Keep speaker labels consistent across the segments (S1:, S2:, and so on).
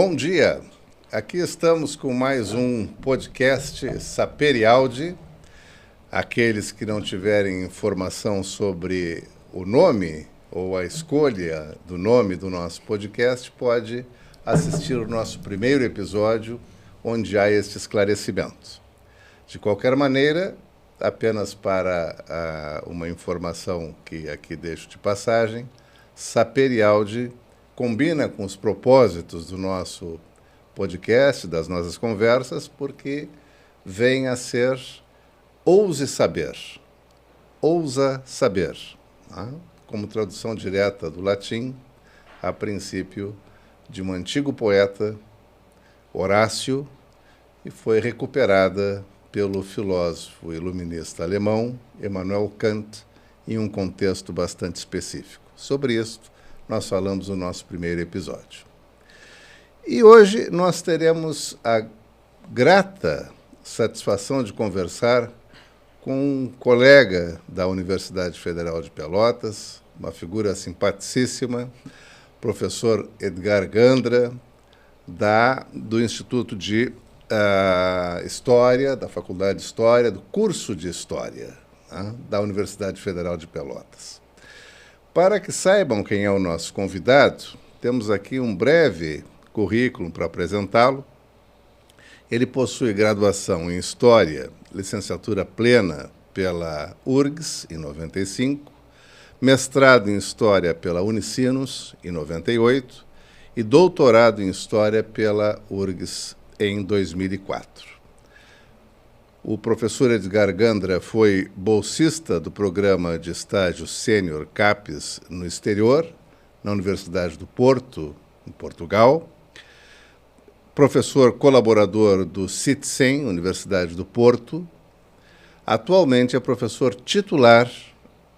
S1: Bom dia, aqui estamos com mais um podcast Saperialdi. Aqueles que não tiverem informação sobre o nome ou a escolha do nome do nosso podcast, pode assistir o nosso primeiro episódio, onde há este esclarecimento. De qualquer maneira, apenas para uma informação que aqui deixo de passagem, Saperialdi combina com os propósitos do nosso podcast, das nossas conversas, porque vem a ser ouse saber, ousa saber, né? Como tradução direta do latim, a princípio de um antigo poeta, Horácio, e foi recuperada pelo filósofo iluminista alemão Immanuel Kant em um contexto bastante específico. Sobre isso, nós falamos no nosso primeiro episódio. E hoje nós teremos a grata satisfação de conversar com um colega da Universidade Federal de Pelotas, uma figura simpaticíssima, professor Edgar Gandra, do Instituto de História, da Faculdade de História, do curso de História, né, da Universidade Federal de Pelotas. Para que saibam quem é o nosso convidado, temos aqui um breve currículo para apresentá-lo. Ele possui graduação em História, licenciatura plena pela URGS, em 95, mestrado em História pela Unicinos, em 98, e doutorado em História pela URGS, em 2004. O professor Edgar Gandra foi bolsista do programa de estágio sênior CAPES no exterior, na Universidade do Porto, em Portugal. Professor colaborador do CITSEM, Universidade do Porto. Atualmente é professor titular,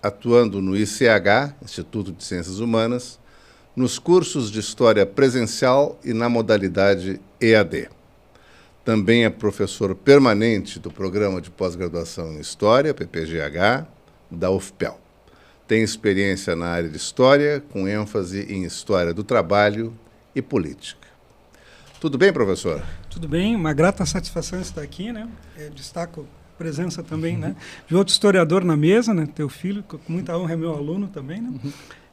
S1: atuando no ICH, Instituto de Ciências Humanas, nos cursos de História presencial e na modalidade EAD. Também é professor permanente do Programa de Pós-Graduação em História, PPGH, da UFPEL. Tem experiência na área de História, com ênfase em História do Trabalho e Política. Tudo bem, professor?
S2: Tudo bem, uma grata satisfação estar aqui, né? Destaco a presença também, né, de outro historiador na mesa, né, teu filho, com muita honra é meu aluno também, né?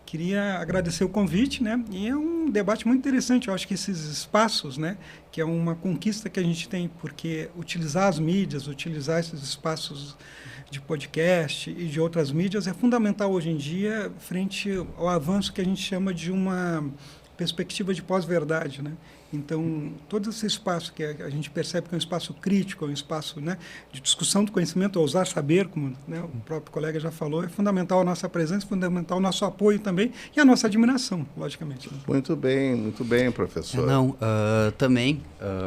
S2: Queria agradecer o convite, né? E é um debate muito interessante. Eu acho que esses espaços, né, que é uma conquista que a gente tem, porque utilizar as mídias, utilizar esses espaços de podcast e de outras mídias é fundamental hoje em dia frente ao avanço que a gente chama de uma perspectiva de pós-verdade, né? Então, todo esse espaço que a gente percebe que é um espaço crítico, é um espaço, né, de discussão do conhecimento, ousar saber, como, né, o próprio colega já falou, é fundamental a nossa presença, fundamental o nosso apoio também e a nossa admiração, logicamente. Né?
S1: Muito bem, professor.
S3: Também,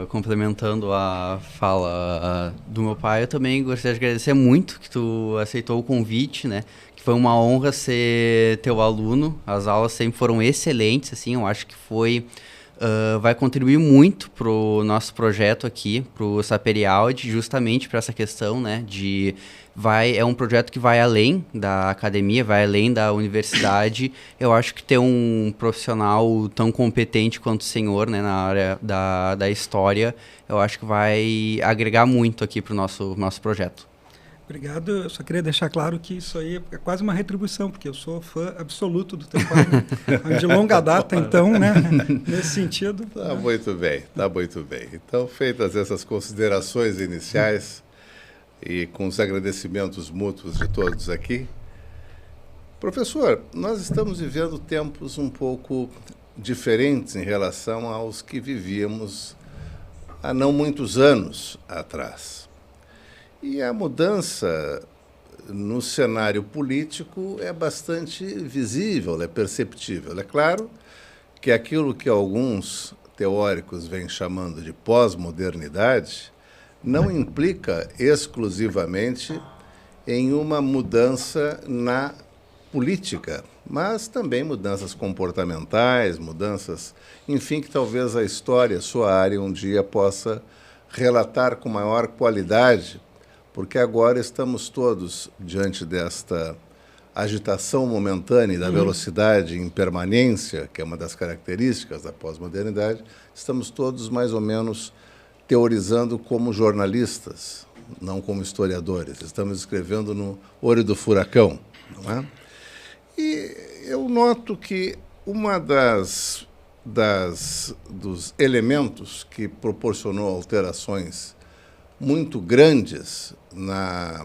S3: complementando a fala do meu pai, eu também gostaria de agradecer muito que tu aceitou o convite, né? Que foi uma honra ser teu aluno, as aulas sempre foram excelentes, assim, eu acho que vai contribuir muito para o nosso projeto aqui, para o Saperialdi, justamente para essa questão, né, é um projeto que vai além da academia, vai além da universidade. Eu acho que ter um profissional tão competente quanto o senhor, né, na área da história, eu acho que vai agregar muito aqui para o nosso projeto.
S2: Obrigado. Eu só queria deixar claro que isso aí é quase uma retribuição, porque eu sou fã absoluto do teu pai, né? De longa data, então, né? Nesse sentido.
S1: Tá muito bem. Então, feitas essas considerações iniciais e com os agradecimentos mútuos de todos aqui, professor, nós estamos vivendo tempos um pouco diferentes em relação aos que vivíamos há não muitos anos atrás. E a mudança no cenário político é bastante visível, é perceptível. É claro que aquilo que alguns teóricos vêm chamando de pós-modernidade não implica exclusivamente em uma mudança na política, mas também mudanças comportamentais, mudanças, enfim, que talvez a história, sua área, um dia possa relatar com maior qualidade, porque agora estamos todos diante desta agitação momentânea e da velocidade em permanência, que é uma das características da pós-modernidade, estamos todos mais ou menos teorizando como jornalistas, não como historiadores. Estamos escrevendo no olho do furacão, não é? E eu noto que uma dos elementos que proporcionou alterações muito grandes na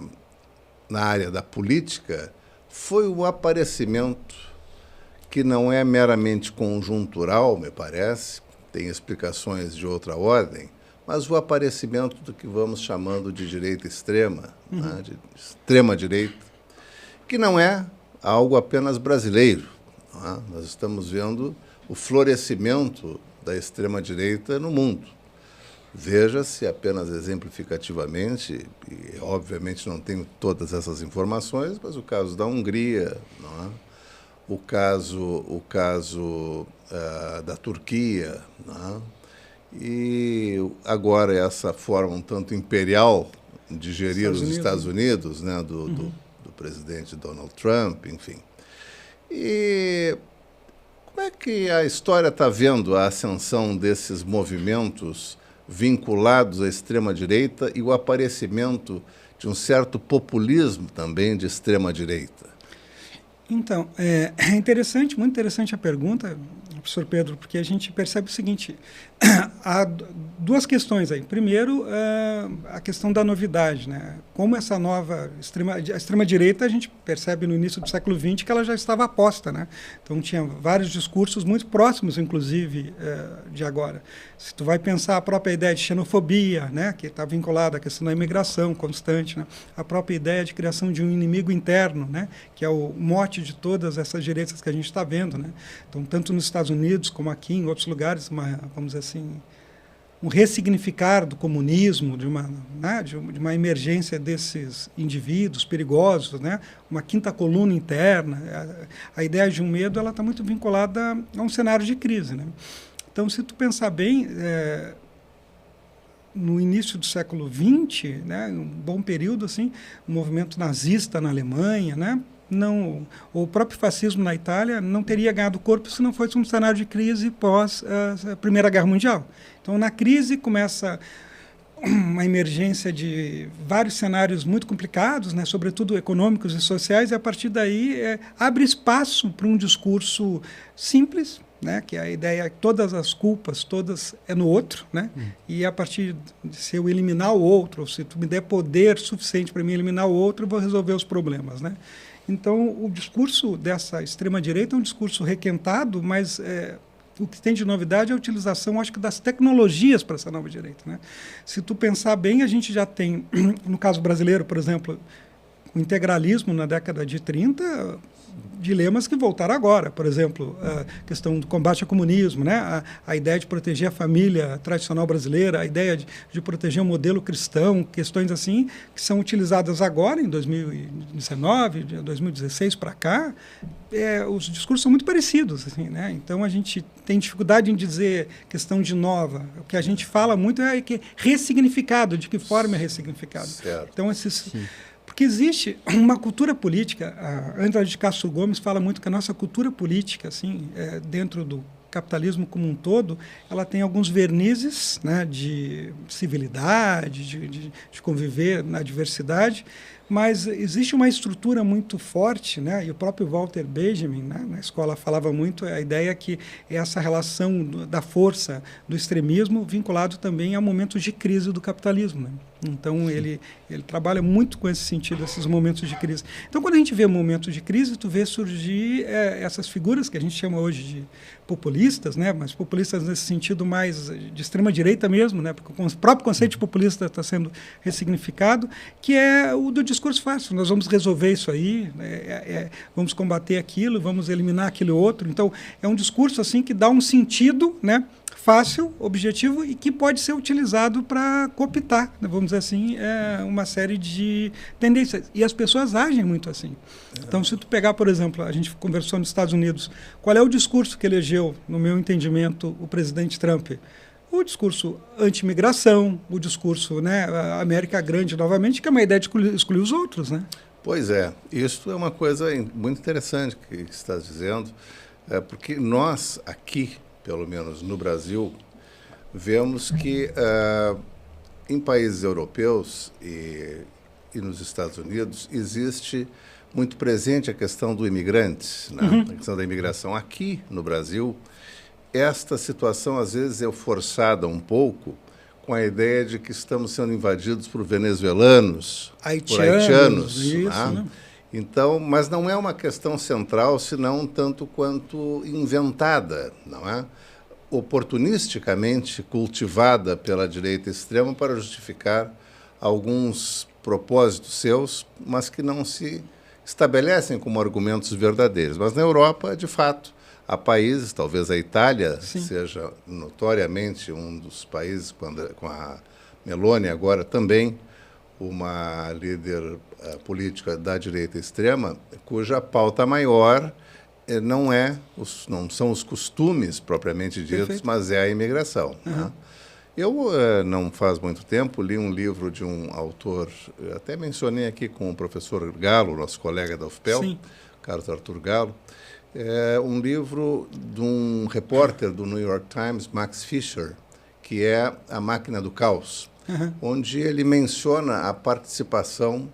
S1: área da política foi o aparecimento, que não é meramente conjuntural, me parece, tem explicações de outra ordem, mas o aparecimento do que vamos chamando de direita extrema, né, de extrema-direita, que não é algo apenas brasileiro. Né? Nós estamos vendo o florescimento da extrema-direita no mundo. Veja-se apenas exemplificativamente, e obviamente não tenho todas essas informações, mas o caso da Hungria, não é? o caso da Turquia, não é? E agora essa forma um tanto imperial de gerir os Estados Unidos, né? do presidente Donald Trump, enfim. E como é que a história está vendo a ascensão desses movimentos vinculados à extrema-direita e o aparecimento de um certo populismo também de extrema-direita?
S2: Então, é interessante, muito interessante a pergunta, professor Pedro, porque a gente percebe o seguinte, há duas questões aí. Primeiro, a questão da novidade, né? Como essa nova extrema-direita, a gente percebe no início do século XX que ela já estava aposta, né? Então, tinha vários discursos muito próximos, inclusive, de agora. Se tu vai pensar a própria ideia de xenofobia, né? Que está vinculada à questão da imigração constante, né? A própria ideia de criação de um inimigo interno, né? Que é o mote de todas essas direitas que a gente está vendo, né? Então, tanto nos Estados Unidos como aqui, em outros lugares, vamos dizer assim, um ressignificar do comunismo, de uma emergência desses indivíduos perigosos, né? Uma quinta coluna interna. A ideia de um medo ela está muito vinculada a um cenário de crise, né? Então, se tu pensar bem, no início do século XX, né, um bom período, assim, o movimento nazista na Alemanha, né? Não, o próprio fascismo na Itália não teria ganhado corpo se não fosse um cenário de crise pós a Primeira Guerra Mundial. Então, na crise começa uma emergência de vários cenários muito complicados, né, sobretudo econômicos e sociais, e a partir daí abre espaço para um discurso simples, né, que é a ideia que todas as culpas, todas é no outro, né, e a partir de se eu eliminar o outro, ou se tu me der poder suficiente para mim eliminar o outro, eu vou resolver os problemas, né. Então, o discurso dessa extrema-direita é um discurso requentado, mas o que tem de novidade é a utilização, acho que, das tecnologias para essa nova direita, né? Se tu pensar bem, a gente já tem, no caso brasileiro, por exemplo, o integralismo na década de 30, dilemas que voltaram agora. Por exemplo, a questão do combate ao comunismo, né? A ideia de proteger a família tradicional brasileira, a ideia de proteger o modelo cristão, questões assim que são utilizadas agora, em 2019, 2016 para cá, os discursos são muito parecidos. Assim, né? Então, a gente tem dificuldade em dizer questão de nova. O que a gente fala muito é que ressignificado, de que forma é ressignificado.
S1: Certo.
S2: Então, porque existe uma cultura política, a André de Castro Gomes fala muito que a nossa cultura política, assim, dentro do capitalismo como um todo, ela tem alguns vernizes, né, de civilidade, de conviver na diversidade, mas existe uma estrutura muito forte, né, e o próprio Walter Benjamin, né, na escola falava muito a ideia que essa relação da força do extremismo vinculado também a momentos de crise do capitalismo, né? Então, ele trabalha muito com esse sentido, esses momentos de crise. Então, quando a gente vê momentos de crise, tu vê surgir essas figuras que a gente chama hoje de populistas, né? Mas populistas nesse sentido mais de extrema-direita mesmo, né? Porque o próprio conceito de populista está sendo ressignificado, que é o do discurso fácil. Nós vamos resolver isso aí, vamos combater aquilo, vamos eliminar aquilo outro. Então, é um discurso assim que dá um sentido, né, fácil, objetivo e que pode ser utilizado para cooptar, né, vamos dizer assim, uma série de tendências. E as pessoas agem muito assim. Então, se tu pegar, por exemplo, a gente conversou nos Estados Unidos, qual é o discurso que elegeu, no meu entendimento, o presidente Trump? O discurso anti-imigração, o discurso, né, a América grande novamente, que é uma ideia de excluir os outros, né?
S1: Pois é, isso é uma coisa muito interessante que estás dizendo, porque nós aqui, pelo menos no Brasil, vemos que em países europeus e nos Estados Unidos existe muito presente a questão do imigrante, né? A questão da imigração. Aqui no Brasil, esta situação às vezes é forçada um pouco com a ideia de que estamos sendo invadidos por venezuelanos, por haitianos.
S2: Isso, né?
S1: Então, mas não é uma questão central, senão tanto quanto inventada, não é? Oportunisticamente cultivada pela direita extrema para justificar alguns propósitos seus, mas que não se estabelecem como argumentos verdadeiros. Mas na Europa, de fato, há países, talvez a Itália seja notoriamente um dos países, com a Meloni agora também, uma líder política da direita extrema, cuja pauta maior não são os costumes propriamente ditos, Perfeito. Mas é a imigração. Né? Eu, não faz muito tempo, li um livro de um autor, até mencionei aqui com o professor Galo, nosso colega da UFPEL, Carlos Arthur Galo, um livro de um repórter do New York Times, Max Fisher, que é A Máquina do Caos, onde ele menciona a participação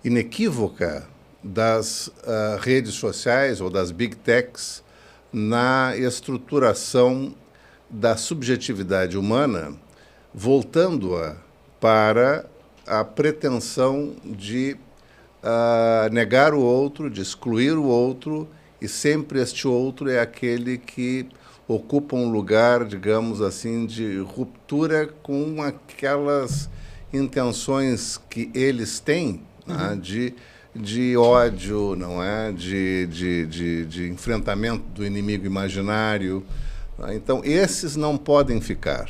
S1: inequívoca das redes sociais ou das big techs na estruturação da subjetividade humana, voltando-a para a pretensão de negar o outro, de excluir o outro, e sempre este outro é aquele que ocupa um lugar, digamos assim, de ruptura com aquelas intenções que eles têm, né, de ódio, não é? De enfrentamento do inimigo imaginário. Então, esses não podem ficar.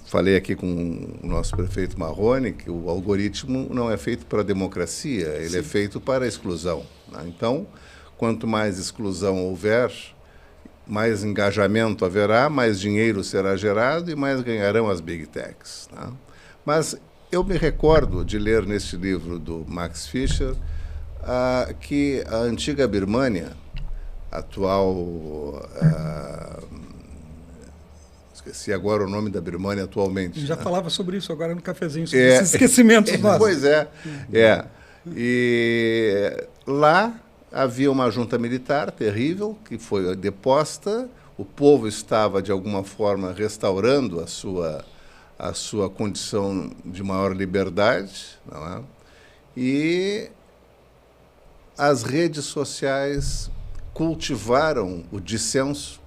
S1: Falei aqui com o nosso prefeito Marrone que o algoritmo não é feito para a democracia, ele é feito para a exclusão. Né? Então, quanto mais exclusão houver, mais engajamento haverá, mais dinheiro será gerado e mais ganharão as big techs. Tá? Mas eu me recordo de ler neste livro do Max Fisher que a antiga Birmânia, atual... esqueci agora o nome da Birmânia atualmente.
S2: Já falava sobre isso agora no cafezinho, sobre esses esquecimentos nossos.
S1: Pois é. E lá havia uma junta militar terrível que foi deposta, o povo estava, de alguma forma, restaurando a sua condição de maior liberdade, não é? E as redes sociais cultivaram o dissenso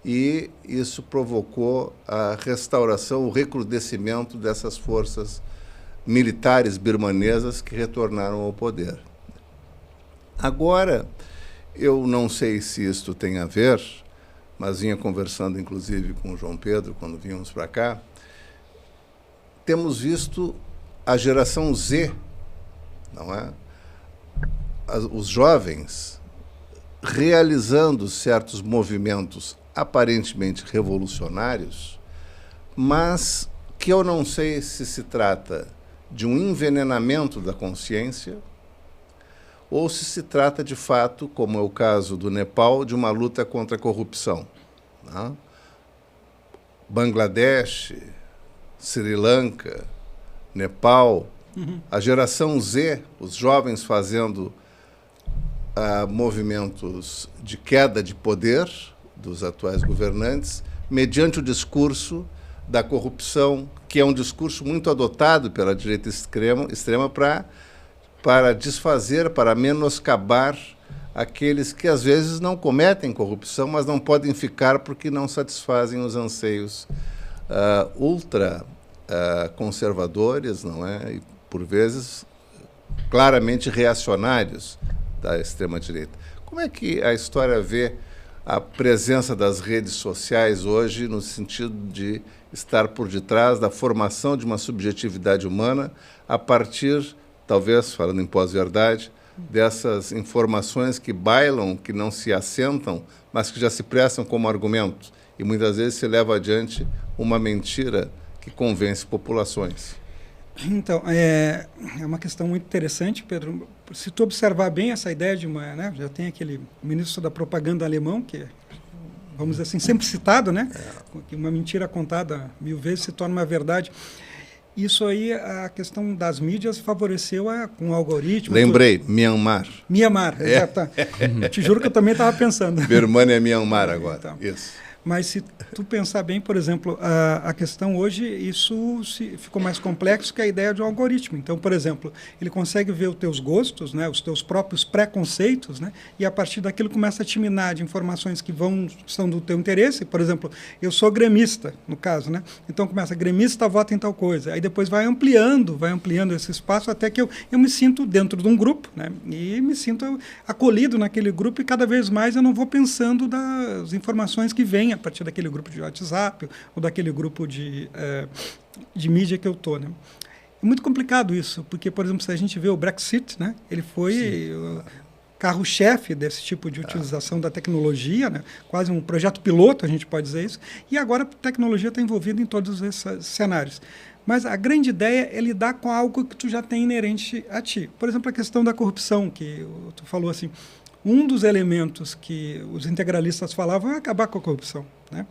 S1: e isso provocou a restauração, o recrudescimento dessas forças militares birmanesas que retornaram ao poder. Agora, eu não sei se isto tem a ver, mas vinha conversando, inclusive, com o João Pedro, quando vínhamos para cá, temos visto a geração Z, não é? Os jovens realizando certos movimentos aparentemente revolucionários, mas que eu não sei se trata de um envenenamento da consciência ou se trata, de fato, como é o caso do Nepal, de uma luta contra a corrupção. Né? Bangladesh, Sri Lanka, Nepal, a geração Z, os jovens fazendo movimentos de queda de poder dos atuais governantes, mediante o discurso da corrupção, que é um discurso muito adotado pela direita extrema para desfazer, para menoscabar aqueles que às vezes não cometem corrupção, mas não podem ficar porque não satisfazem os anseios ultra conservadores, não é? E, por vezes, claramente reacionários da extrema-direita. Como é que a história vê a presença das redes sociais hoje no sentido de estar por detrás da formação de uma subjetividade humana a partir, talvez, falando em pós-verdade, dessas informações que bailam, que não se assentam, mas que já se prestam como argumento e muitas vezes se leva adiante uma mentira que convence populações?
S2: Então, é uma questão muito interessante, Pedro. Se tu observar bem essa ideia de uma, né, já tem aquele ministro da propaganda alemão, que, vamos dizer assim, sempre citado, né, que uma mentira contada 1000 vezes se torna uma verdade. Isso aí, a questão das mídias favoreceu com o algoritmo.
S1: Lembrei, Myanmar.
S2: Myanmar, exato. Te juro que eu também estava pensando.
S1: Birmania é Myanmar agora,
S2: então.
S1: Isso.
S2: Mas se tu pensar bem, por exemplo, a questão hoje, isso ficou mais complexo que a ideia de um algoritmo. Então, por exemplo, ele consegue ver os teus gostos, né, os teus próprios preconceitos, né, e a partir daquilo começa a te minar de informações que são do teu interesse. Por exemplo, eu sou gremista, no caso, né? Então começa, gremista vota em tal coisa. Aí depois vai ampliando esse espaço até que eu me sinto dentro de um grupo, né, e me sinto acolhido naquele grupo e cada vez mais eu não vou pensando das informações que vêm a partir daquele grupo de WhatsApp ou daquele grupo de mídia que eu estou, né? É muito complicado isso, porque, por exemplo, se a gente vê o Brexit, né, ele foi o carro-chefe desse tipo de utilização da tecnologia, né, quase um projeto piloto, a gente pode dizer isso, e agora a tecnologia está envolvida em todos esses cenários. Mas a grande ideia é lidar com algo que tu já tem inerente a ti. Por exemplo, a questão da corrupção, que tu falou assim, um dos elementos que os integralistas falavam é acabar com a corrupção, né?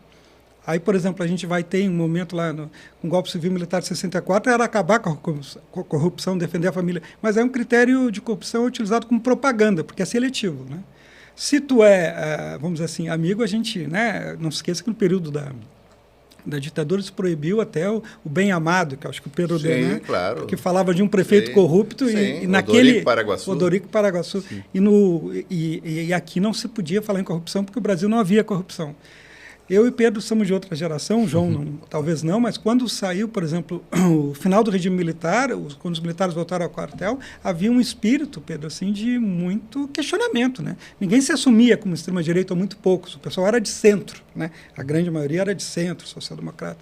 S2: Aí, por exemplo, a gente vai ter um momento lá no golpe civil militar de 64, era acabar com a corrupção, defender a família. Mas é um critério de corrupção utilizado como propaganda, porque é seletivo, né? Se tu vamos dizer assim, amigo, a gente, né, não se esqueça que no período da ditadura se proibiu até o bem amado, que acho que o Pedro deu, né?
S1: Claro.
S2: Que falava de um prefeito corrupto
S1: e
S2: naquele
S1: Paraguaçu.
S2: Odorico Paraguaçu. E aqui não se podia falar em corrupção porque o Brasil não havia corrupção. Eu e Pedro somos de outra geração, João talvez não, mas quando saiu, por exemplo, o final do regime militar, quando os militares voltaram ao quartel, havia um espírito, Pedro, assim, de muito questionamento, né? Ninguém se assumia como extrema-direita, ou muito poucos. O pessoal era de centro, né? A grande maioria era de centro, social-democrata,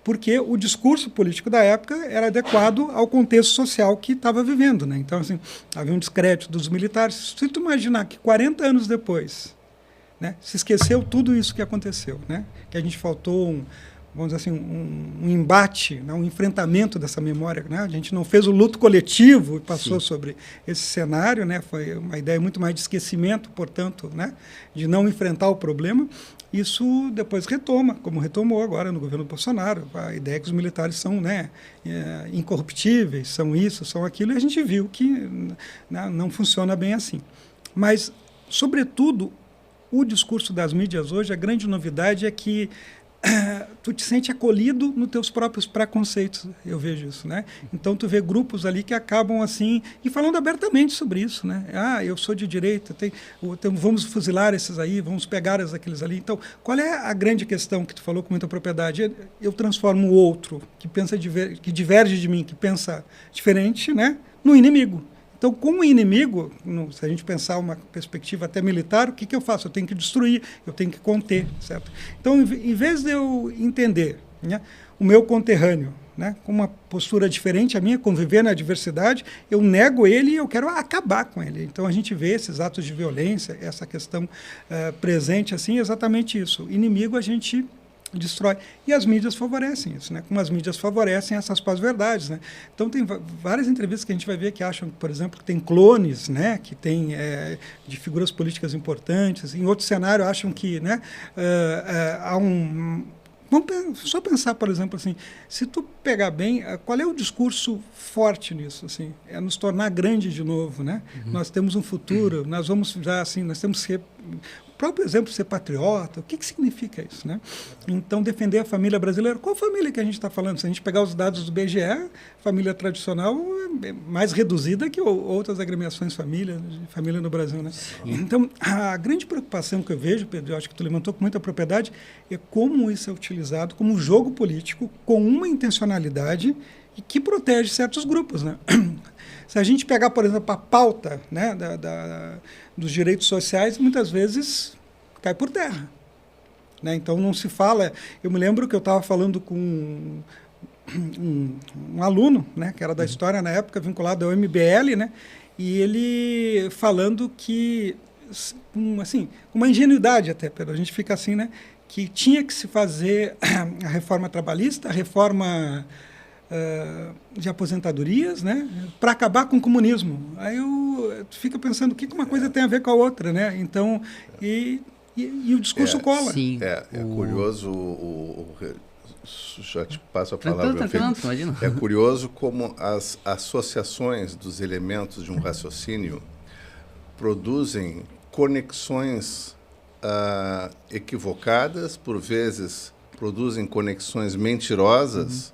S2: porque o discurso político da época era adequado ao contexto social que estava vivendo, né? Então, assim, havia um descrédito dos militares. Se tu imaginar que 40 anos depois, né, se esqueceu tudo isso que aconteceu, né? Que a gente faltou vamos dizer assim, um embate, né, um enfrentamento dessa memória, né? A gente não fez o luto coletivo e passou sobre esse cenário, né? Foi uma ideia muito mais de esquecimento, portanto, né, de não enfrentar o problema. Isso depois retoma, como retomou agora no governo Bolsonaro, a ideia que os militares são, né, incorruptíveis, são isso, são aquilo, e a gente viu que, né, não funciona bem assim. Mas, sobretudo, o discurso das mídias hoje, a grande novidade é que tu te sente acolhido nos teus próprios preconceitos, eu vejo isso, né? Então tu vê grupos ali que acabam assim, e falando abertamente sobre isso, né? Ah, eu sou de direita, vamos fuzilar esses aí, vamos pegar aqueles ali. Então, qual é a grande questão que tu falou com muita propriedade? Eu transformo o outro, que pensa que diverge de mim, que pensa diferente, né, no inimigo. Então, como inimigo, se a gente pensar uma perspectiva até militar, o que eu faço? Eu tenho que destruir, eu tenho que conter, certo? Então, em vez de eu entender, né, o meu conterrâneo, né, com uma postura diferente a minha, conviver na diversidade, eu nego ele e eu quero acabar com ele. Então, a gente vê esses atos de violência, essa questão presente, assim, exatamente isso. Inimigo a gente destrói. E as mídias favorecem isso, né? Como as mídias favorecem essas pós-verdades, né? Então, tem várias entrevistas que a gente vai ver que acham, por exemplo, que tem clones, né? Que tem de figuras políticas importantes. Em outro cenário, acham que, né, há vamos só pensar, por exemplo, assim, se tu pegar bem, qual é o discurso forte nisso? Assim, é nos tornar grande de novo, né? Nós temos um futuro, nós vamos já, assim, nós temos que ser... O próprio exemplo, ser patriota, o que significa isso, né? Então, defender a família brasileira. Qual família que a gente está falando? Se a gente pegar os dados do BGE, família tradicional é mais reduzida que outras agremiações de família no Brasil, né? Então, a grande preocupação que eu vejo, Pedro, eu acho que tu levantou com muita propriedade, é como isso é utilizado como um jogo político com uma intencionalidade e que protege certos grupos, né? Se a gente pegar, por exemplo, a pauta, né, dos direitos sociais, muitas vezes cai por terra, né? Então não se fala... Eu me lembro que eu estava falando com um aluno, né, que era da história na época, vinculado ao MBL, né, e ele falando que, assim, uma ingenuidade até, a gente fica assim, né, que tinha que se fazer a reforma trabalhista, a reforma de aposentadorias, né, para acabar com o comunismo. Aí tu fica pensando o que uma coisa tem a ver com a outra, né? Então, e o discurso cola.
S3: Sim.
S1: Curioso, já te passo a palavra.
S3: Imagina.
S1: É curioso como as associações dos elementos de um raciocínio produzem conexões equivocadas, por vezes produzem conexões mentirosas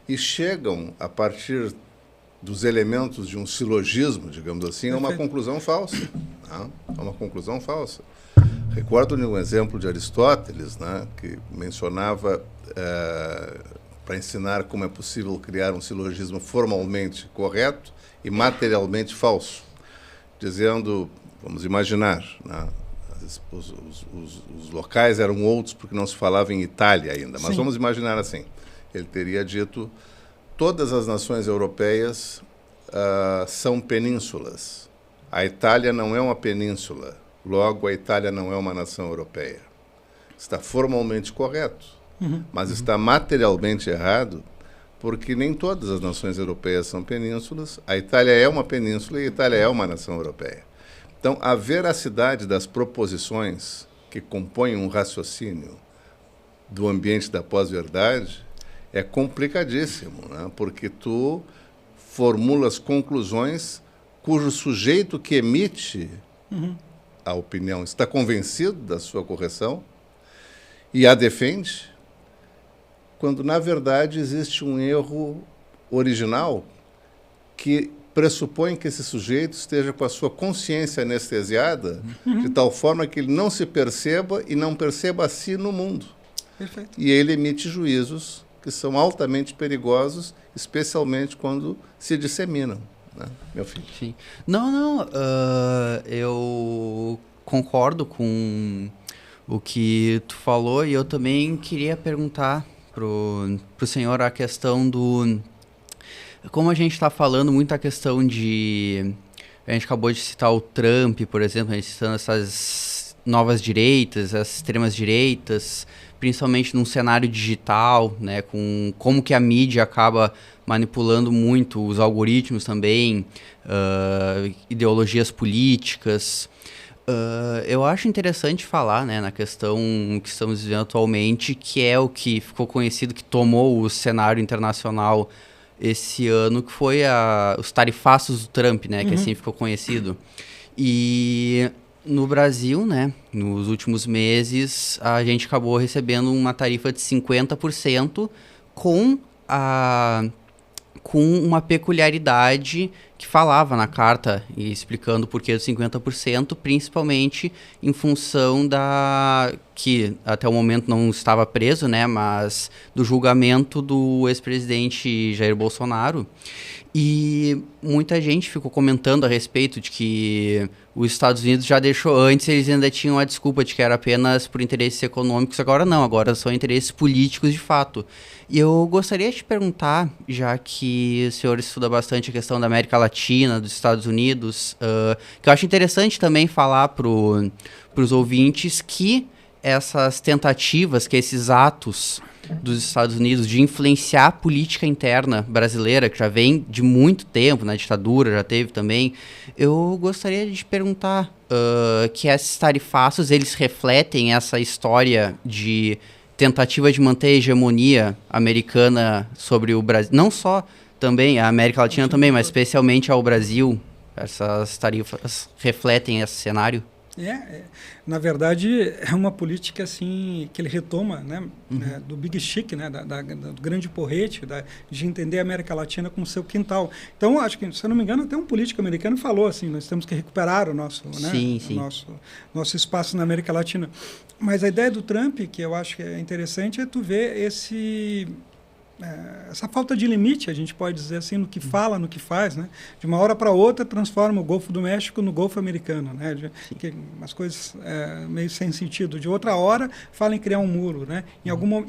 S1: e chegam, a partir dos elementos de um silogismo, digamos assim, a uma conclusão falsa. Né? A uma conclusão falsa. Recordo um exemplo de Aristóteles, né, que mencionava, para ensinar como é possível criar um silogismo formalmente correto e materialmente falso, dizendo, vamos imaginar, né, os locais eram outros porque não se falava em Itália ainda, mas vamos imaginar assim, ele teria dito: todas as nações europeias são penínsulas, a Itália não é uma península, logo a Itália não é uma nação europeia. Está formalmente correto, mas está materialmente errado, porque nem todas as nações europeias são penínsulas, a Itália é uma península e a Itália é uma nação europeia. Então, a veracidade das proposições que compõem um raciocínio do ambiente da pós-verdade é complicadíssimo, né? Porque tu formulas conclusões cujo sujeito que emite a opinião está convencido da sua correção e a defende, quando, na verdade, existe um erro original que pressupõe que esse sujeito esteja com a sua consciência anestesiada de tal forma que ele não se perceba e não perceba a si no mundo.
S2: Perfeito.
S1: E ele emite juízos que são altamente perigosos, especialmente quando se disseminam, né, meu filho?
S3: Sim. Eu concordo com o que tu falou e eu também queria perguntar pro senhor a questão do... Como a gente está falando muito a questão de... A gente acabou de citar o Trump, por exemplo, a gente citando essas novas direitas, as extremas direitas, principalmente num cenário digital, né, com como que a mídia acaba manipulando muito os algoritmos também, ideologias políticas. Eu acho interessante falar, né, na questão que estamos vivendo atualmente, que é o que ficou conhecido, que tomou o cenário internacional esse ano, que foi os tarifaços do Trump, né, que assim ficou conhecido. E no Brasil, né, nos últimos meses, a gente acabou recebendo uma tarifa de 50% com uma peculiaridade que falava na carta e explicando o porquê dos 50%, principalmente em função que até o momento não estava preso, né, mas do julgamento do ex-presidente Jair Bolsonaro. E muita gente ficou comentando a respeito de que os Estados Unidos já deixou antes, eles ainda tinham a desculpa de que era apenas por interesses econômicos, agora não, agora são interesses políticos de fato. E eu gostaria de te perguntar, já que o senhor estuda bastante a questão da América Latina, dos Estados Unidos, que eu acho interessante também falar para os ouvintes que essas tentativas, que esses atos dos Estados Unidos de influenciar a política interna brasileira, que já vem de muito tempo, na ditadura já teve também, eu gostaria de te perguntar que esses tarifaços, eles refletem essa história de tentativa de manter a hegemonia americana sobre o Brasil, não só também a América Latina também, mas especialmente ao Brasil, essas tarifas refletem esse cenário?
S2: Na verdade, é uma política assim que ele retoma, né, do Big Chic, né, do grande porrete, de entender a América Latina como seu quintal. Então, acho que, se eu não me engano, até um político americano falou assim, nós temos que recuperar o nosso, né, nosso espaço na América Latina. Mas a ideia do Trump, que eu acho que é interessante, é tu ver essa falta de limite, a gente pode dizer assim, no que fala, no que faz, né? De uma hora para outra transforma o Golfo do México no Golfo americano, né? Umas coisas meio sem sentido. De outra hora fala em criar um muro, né?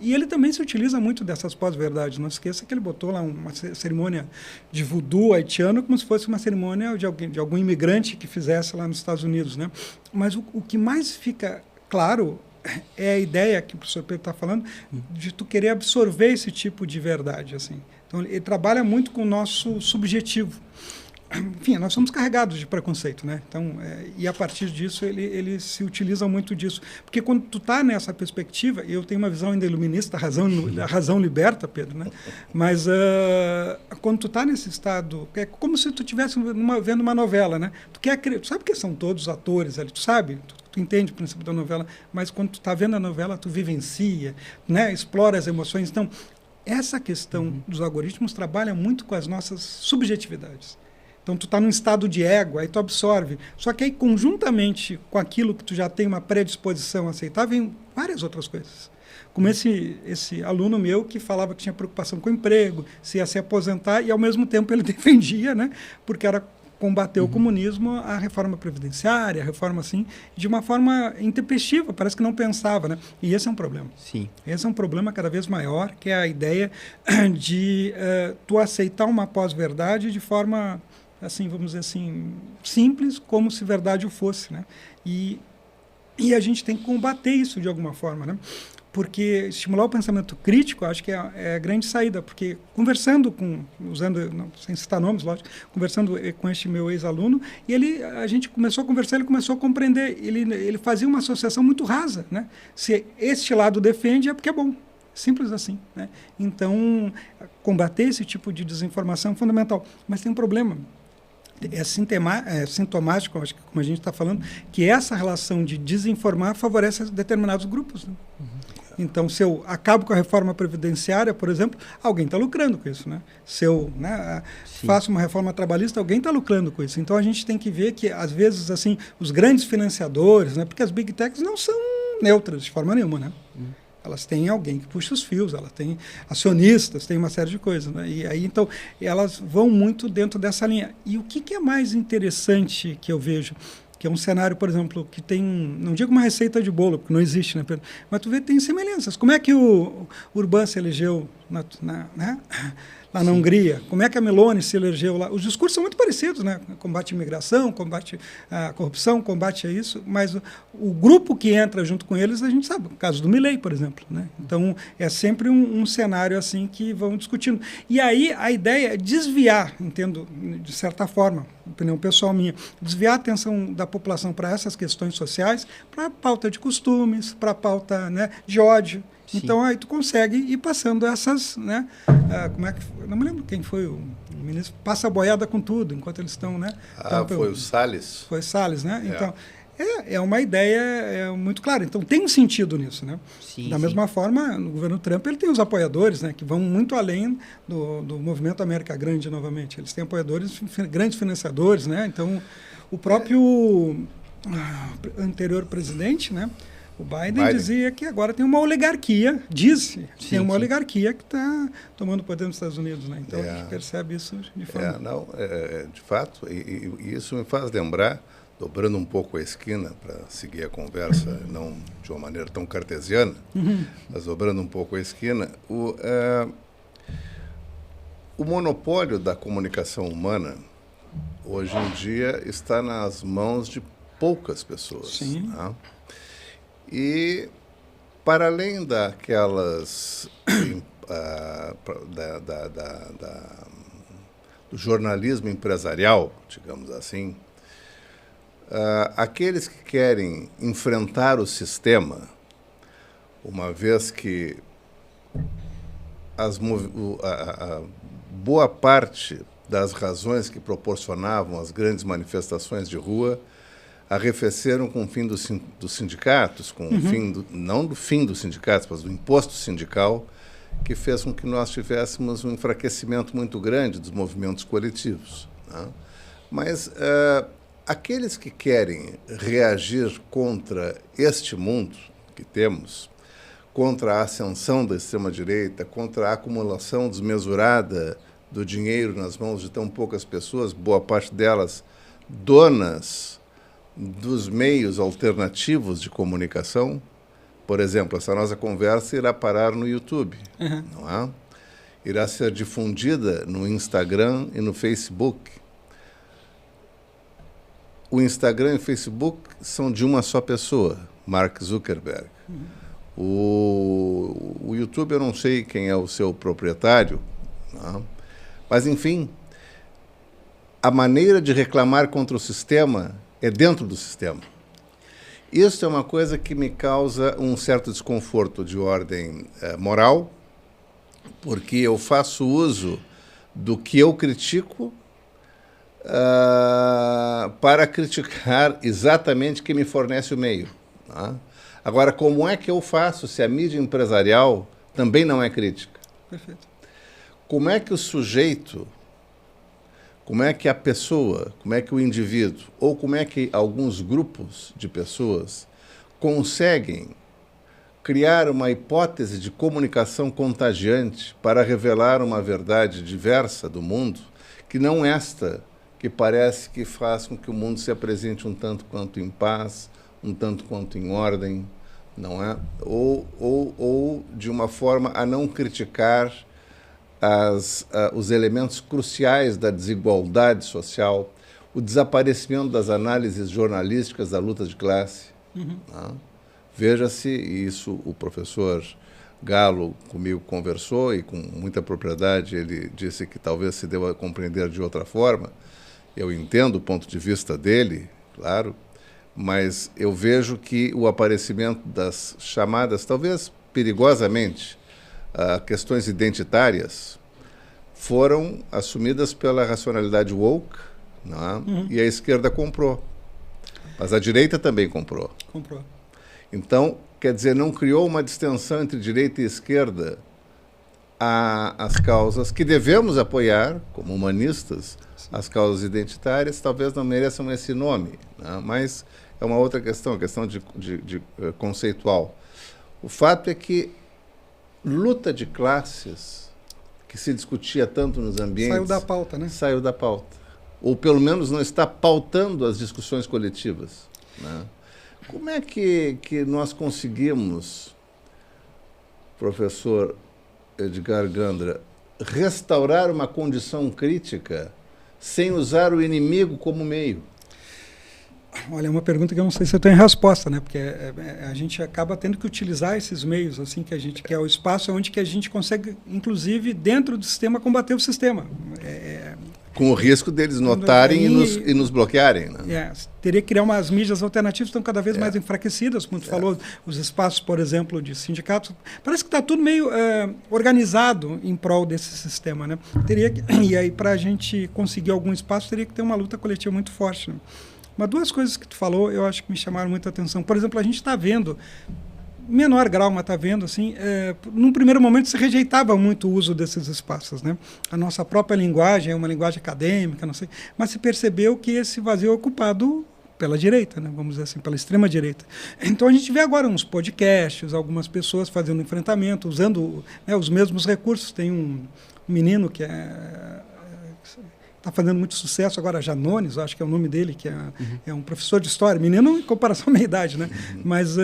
S2: E ele também se utiliza muito dessas pós-verdades. Não esqueça que ele botou lá uma cerimônia de voodoo haitiano como se fosse uma cerimônia de algum imigrante que fizesse lá nos Estados Unidos, né? Mas o que mais fica claro é a ideia que o professor Pedro está falando de tu querer absorver esse tipo de verdade, assim, Então, ele trabalha muito com o nosso subjetivo. Enfim, nós somos carregados de preconceito, né? Então, e a partir disso ele se utiliza muito disso, porque quando tu está nessa perspectiva, eu tenho uma visão ainda iluminista, a razão liberta, Pedro, né? Mas quando tu está nesse estado, é como se tu estivesse vendo uma novela, né? Tu sabe que são todos atores ali, tu sabe, tu entende o princípio da novela, mas quando tu está vendo a novela, tu vivencia, né? Explora as emoções. Então, essa questão dos algoritmos trabalha muito com as nossas subjetividades. Então, tu está num estado de ego, aí tu absorve. Só que aí, conjuntamente com aquilo que tu já tem uma predisposição a aceitar, vem várias outras coisas. Como esse aluno meu que falava que tinha preocupação com o emprego, se ia se aposentar, e ao mesmo tempo ele defendia, né, porque era combater o comunismo, a reforma previdenciária, a reforma assim, de uma forma intempestiva, parece que não pensava, né? E esse é um problema.
S3: Sim.
S2: Esse é um problema cada vez maior, que é a ideia de tu aceitar uma pós-verdade de forma, assim, vamos dizer assim, simples, como se verdade o fosse, né? E a gente tem que combater isso de alguma forma, né? Porque estimular o pensamento crítico, acho que é a grande saída, porque conversando sem citar nomes, lógico, conversando com este meu ex-aluno, e a gente começou a conversar, ele começou a compreender, ele fazia uma associação muito rasa, né? Se este lado defende, é porque é bom. Simples assim, né? Então, combater esse tipo de desinformação é fundamental. Mas tem um problema. É sintomático, acho que como a gente está falando, que essa relação de desinformar favorece determinados grupos, né? Então, se eu acabo com a reforma previdenciária, por exemplo, alguém está lucrando com isso, né? Se eu faço uma reforma trabalhista, alguém está lucrando com isso. Então, a gente tem que ver que, às vezes, assim, os grandes financiadores, né? Porque as big techs não são neutras de forma nenhuma, né? Elas têm alguém que puxa os fios, elas têm acionistas, têm uma série de coisas, né? E aí, então, elas vão muito dentro dessa linha. E o que é mais interessante que eu vejo? Que é um cenário, por exemplo, que tem, não digo uma receita de bolo, porque não existe, né, Pedro? Mas tu vê que tem semelhanças. Como é que o Orbán se elegeu lá na Hungria? Como é que a Meloni se elegeu lá? Os discursos são muito parecidos, né? Combate à imigração, combate à corrupção, combate a isso, mas o grupo que entra junto com eles, a gente sabe, o caso do Milei, por exemplo, né? Então, é sempre um cenário assim que vão discutindo. E aí, a ideia é desviar, entendo, de certa forma, opinião pessoal minha, desviar a atenção da população para essas questões sociais, para a pauta de costumes, para a pauta, né, de ódio. Sim. Então, aí tu consegue ir passando essas, né? Como é que foi? Não me lembro quem foi o ministro. Passa a boiada com tudo, enquanto eles estão, né?
S1: Foi o Salles.
S2: Foi Salles, né? Então, é uma ideia muito clara. Então, tem um sentido nisso, né?
S3: Sim,
S2: da mesma forma, no governo Trump, ele tem os apoiadores, né? Que vão muito além do movimento América Grande, novamente. Eles têm apoiadores, grandes financiadores, né? Então, o próprio anterior presidente, né? O Biden dizia que agora tem uma oligarquia, tem uma oligarquia que está tomando poder nos Estados Unidos, né? Então, a gente percebe isso de forma...
S1: de fato, e isso me faz lembrar, dobrando um pouco a esquina para seguir a conversa, não de uma maneira tão cartesiana, mas dobrando um pouco a esquina, o monopólio da comunicação humana, hoje em dia, está nas mãos de poucas pessoas.
S2: Sim.
S1: Tá? E, para além daquelas do jornalismo empresarial, digamos assim, aqueles que querem enfrentar o sistema, uma vez que boa parte das razões que proporcionavam as grandes manifestações de rua arrefeceram com o fim dos sindicatos, com o fim não do fim dos sindicatos, mas do imposto sindical, que fez com que nós tivéssemos um enfraquecimento muito grande dos movimentos coletivos, né? Mas aqueles que querem reagir contra este mundo que temos, contra a ascensão da extrema-direita, contra a acumulação desmesurada do dinheiro nas mãos de tão poucas pessoas, boa parte delas donas dos meios alternativos de comunicação. Por exemplo, essa nossa conversa irá parar no YouTube, não é? Irá ser difundida no Instagram e no Facebook. O Instagram e o Facebook são de uma só pessoa, Mark Zuckerberg. O YouTube, eu não sei quem é o seu proprietário, Não. Mas, enfim, a maneira de reclamar contra o sistema é dentro do sistema. Isso é uma coisa que me causa um certo desconforto de ordem moral, porque eu faço uso do que eu critico para criticar exatamente quem me fornece o meio. Tá? Agora, como é que eu faço se a mídia empresarial também não é crítica?
S2: Perfeito.
S1: Como é que o sujeito, como é que a pessoa, como é que o indivíduo, ou como é que alguns grupos de pessoas conseguem criar uma hipótese de comunicação contagiante para revelar uma verdade diversa do mundo, que não esta que parece que faz com que o mundo se apresente um tanto quanto em paz, um tanto quanto em ordem, não é? Ou de uma forma a não criticar os elementos cruciais da desigualdade social, o desaparecimento das análises jornalísticas da luta de classe. Tá? Veja-se, e isso o professor Galo comigo conversou, e com muita propriedade ele disse que talvez se deva compreender de outra forma. Eu entendo o ponto de vista dele, claro, mas eu vejo que o aparecimento das chamadas, talvez perigosamente, questões identitárias foram assumidas pela racionalidade woke, não é? E a esquerda comprou. Mas a direita também comprou.
S2: Comprou.
S1: Então, quer dizer, não criou uma distensão entre direita e esquerda às causas que devemos apoiar, como humanistas, as causas identitárias, talvez não mereçam esse nome, né? Mas é uma outra questão, a questão de conceitual. O fato é que luta de classes, que se discutia tanto nos ambientes...
S2: Saiu da pauta, né?
S1: Saiu da pauta. Ou pelo menos não está pautando as discussões coletivas, né? Como é que nós conseguimos, professor Edgar Gandra, restaurar uma condição crítica sem usar o inimigo como meio?
S2: Olha, é uma pergunta que eu não sei se eu tenho resposta, né? Porque a gente acaba tendo que utilizar esses meios, assim, que a gente quer, o espaço onde que a gente consegue, inclusive, dentro do sistema, combater o sistema.
S1: Com o risco deles notarem e nos bloquearem, né?
S2: Teria que criar umas mídias alternativas que estão cada vez mais enfraquecidas, como tu falou, os espaços, por exemplo, de sindicatos. Parece que está tudo meio organizado em prol desse sistema, né? E aí, para a gente conseguir algum espaço, teria que ter uma luta coletiva muito forte, né? Mas duas coisas que tu falou, eu acho que me chamaram muita atenção. Por exemplo, a gente está vendo, em menor grau, mas está vendo, assim, num primeiro momento se rejeitava muito o uso desses espaços, né? A nossa própria linguagem é uma linguagem acadêmica, não sei, mas se percebeu que esse vazio é ocupado pela direita, né? Vamos dizer assim, pela extrema-direita. Então a gente vê agora uns podcasts, algumas pessoas fazendo enfrentamento, usando, né, os mesmos recursos. Tem um menino que está fazendo muito sucesso agora, Janones, acho que é o nome dele, que é um professor de história, menino em comparação à minha idade, né? Mas,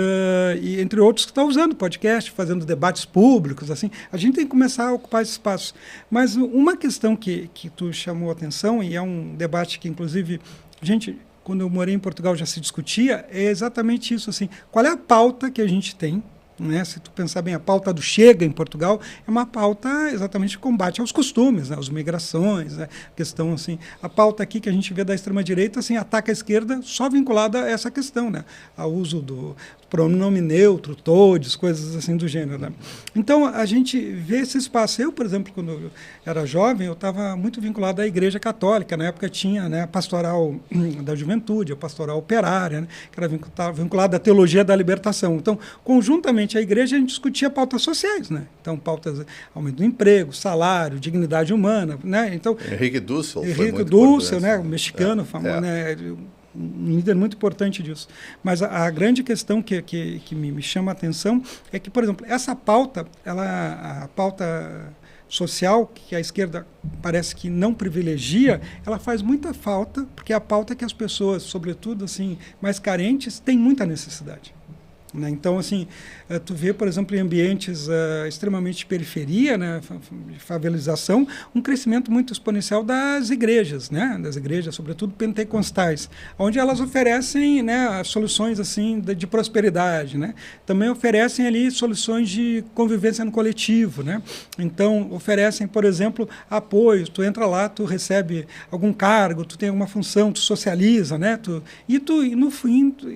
S2: e entre outros, que está usando podcast, fazendo debates públicos, assim, a gente tem que começar a ocupar esse espaço. Mas uma questão que tu chamou a atenção, e é um debate que, inclusive, gente, quando eu morei em Portugal já se discutia, é exatamente isso, assim, qual é a pauta que a gente tem, né? Se tu pensar bem, a pauta do Chega em Portugal é uma pauta exatamente de combate aos costumes, né? Às migrações, né? Questão assim, a pauta aqui que a gente vê da extrema-direita assim, ataca a esquerda só vinculada a essa questão, né? Ao uso do pronome neutro, todes, coisas assim do gênero, né? Então a gente vê esse espaço. Eu, por exemplo, quando eu era jovem, eu estava muito vinculado à Igreja Católica. Na época tinha, né, a pastoral da juventude, a pastoral operária, né, que era vinculada à teologia da libertação. Então, conjuntamente à igreja, a gente discutia pautas sociais, né? Então, pautas, aumento do emprego, salário, dignidade humana, né? Então,
S1: Henrique Dussel,
S2: né, o mexicano, famoso, né, um líder muito importante disso. Mas a grande questão que me chama a atenção é que, por exemplo, essa pauta, a pauta social, que a esquerda parece que não privilegia, ela faz muita falta, porque é a pauta que as pessoas, sobretudo assim, mais carentes, têm muita necessidade. né? Então, assim, tu vê, por exemplo, em ambientes extremamente de periferia, né, de favelização, um crescimento muito exponencial das igrejas, né, das igrejas, sobretudo pentecostais, onde elas oferecem, né, soluções assim de prosperidade, né? Também oferecem ali soluções de convivência no coletivo, né? Então, oferecem, por exemplo, apoio. Tu entra lá, tu recebe algum cargo, tu tem alguma função, tu socializa, né? E no fim, tu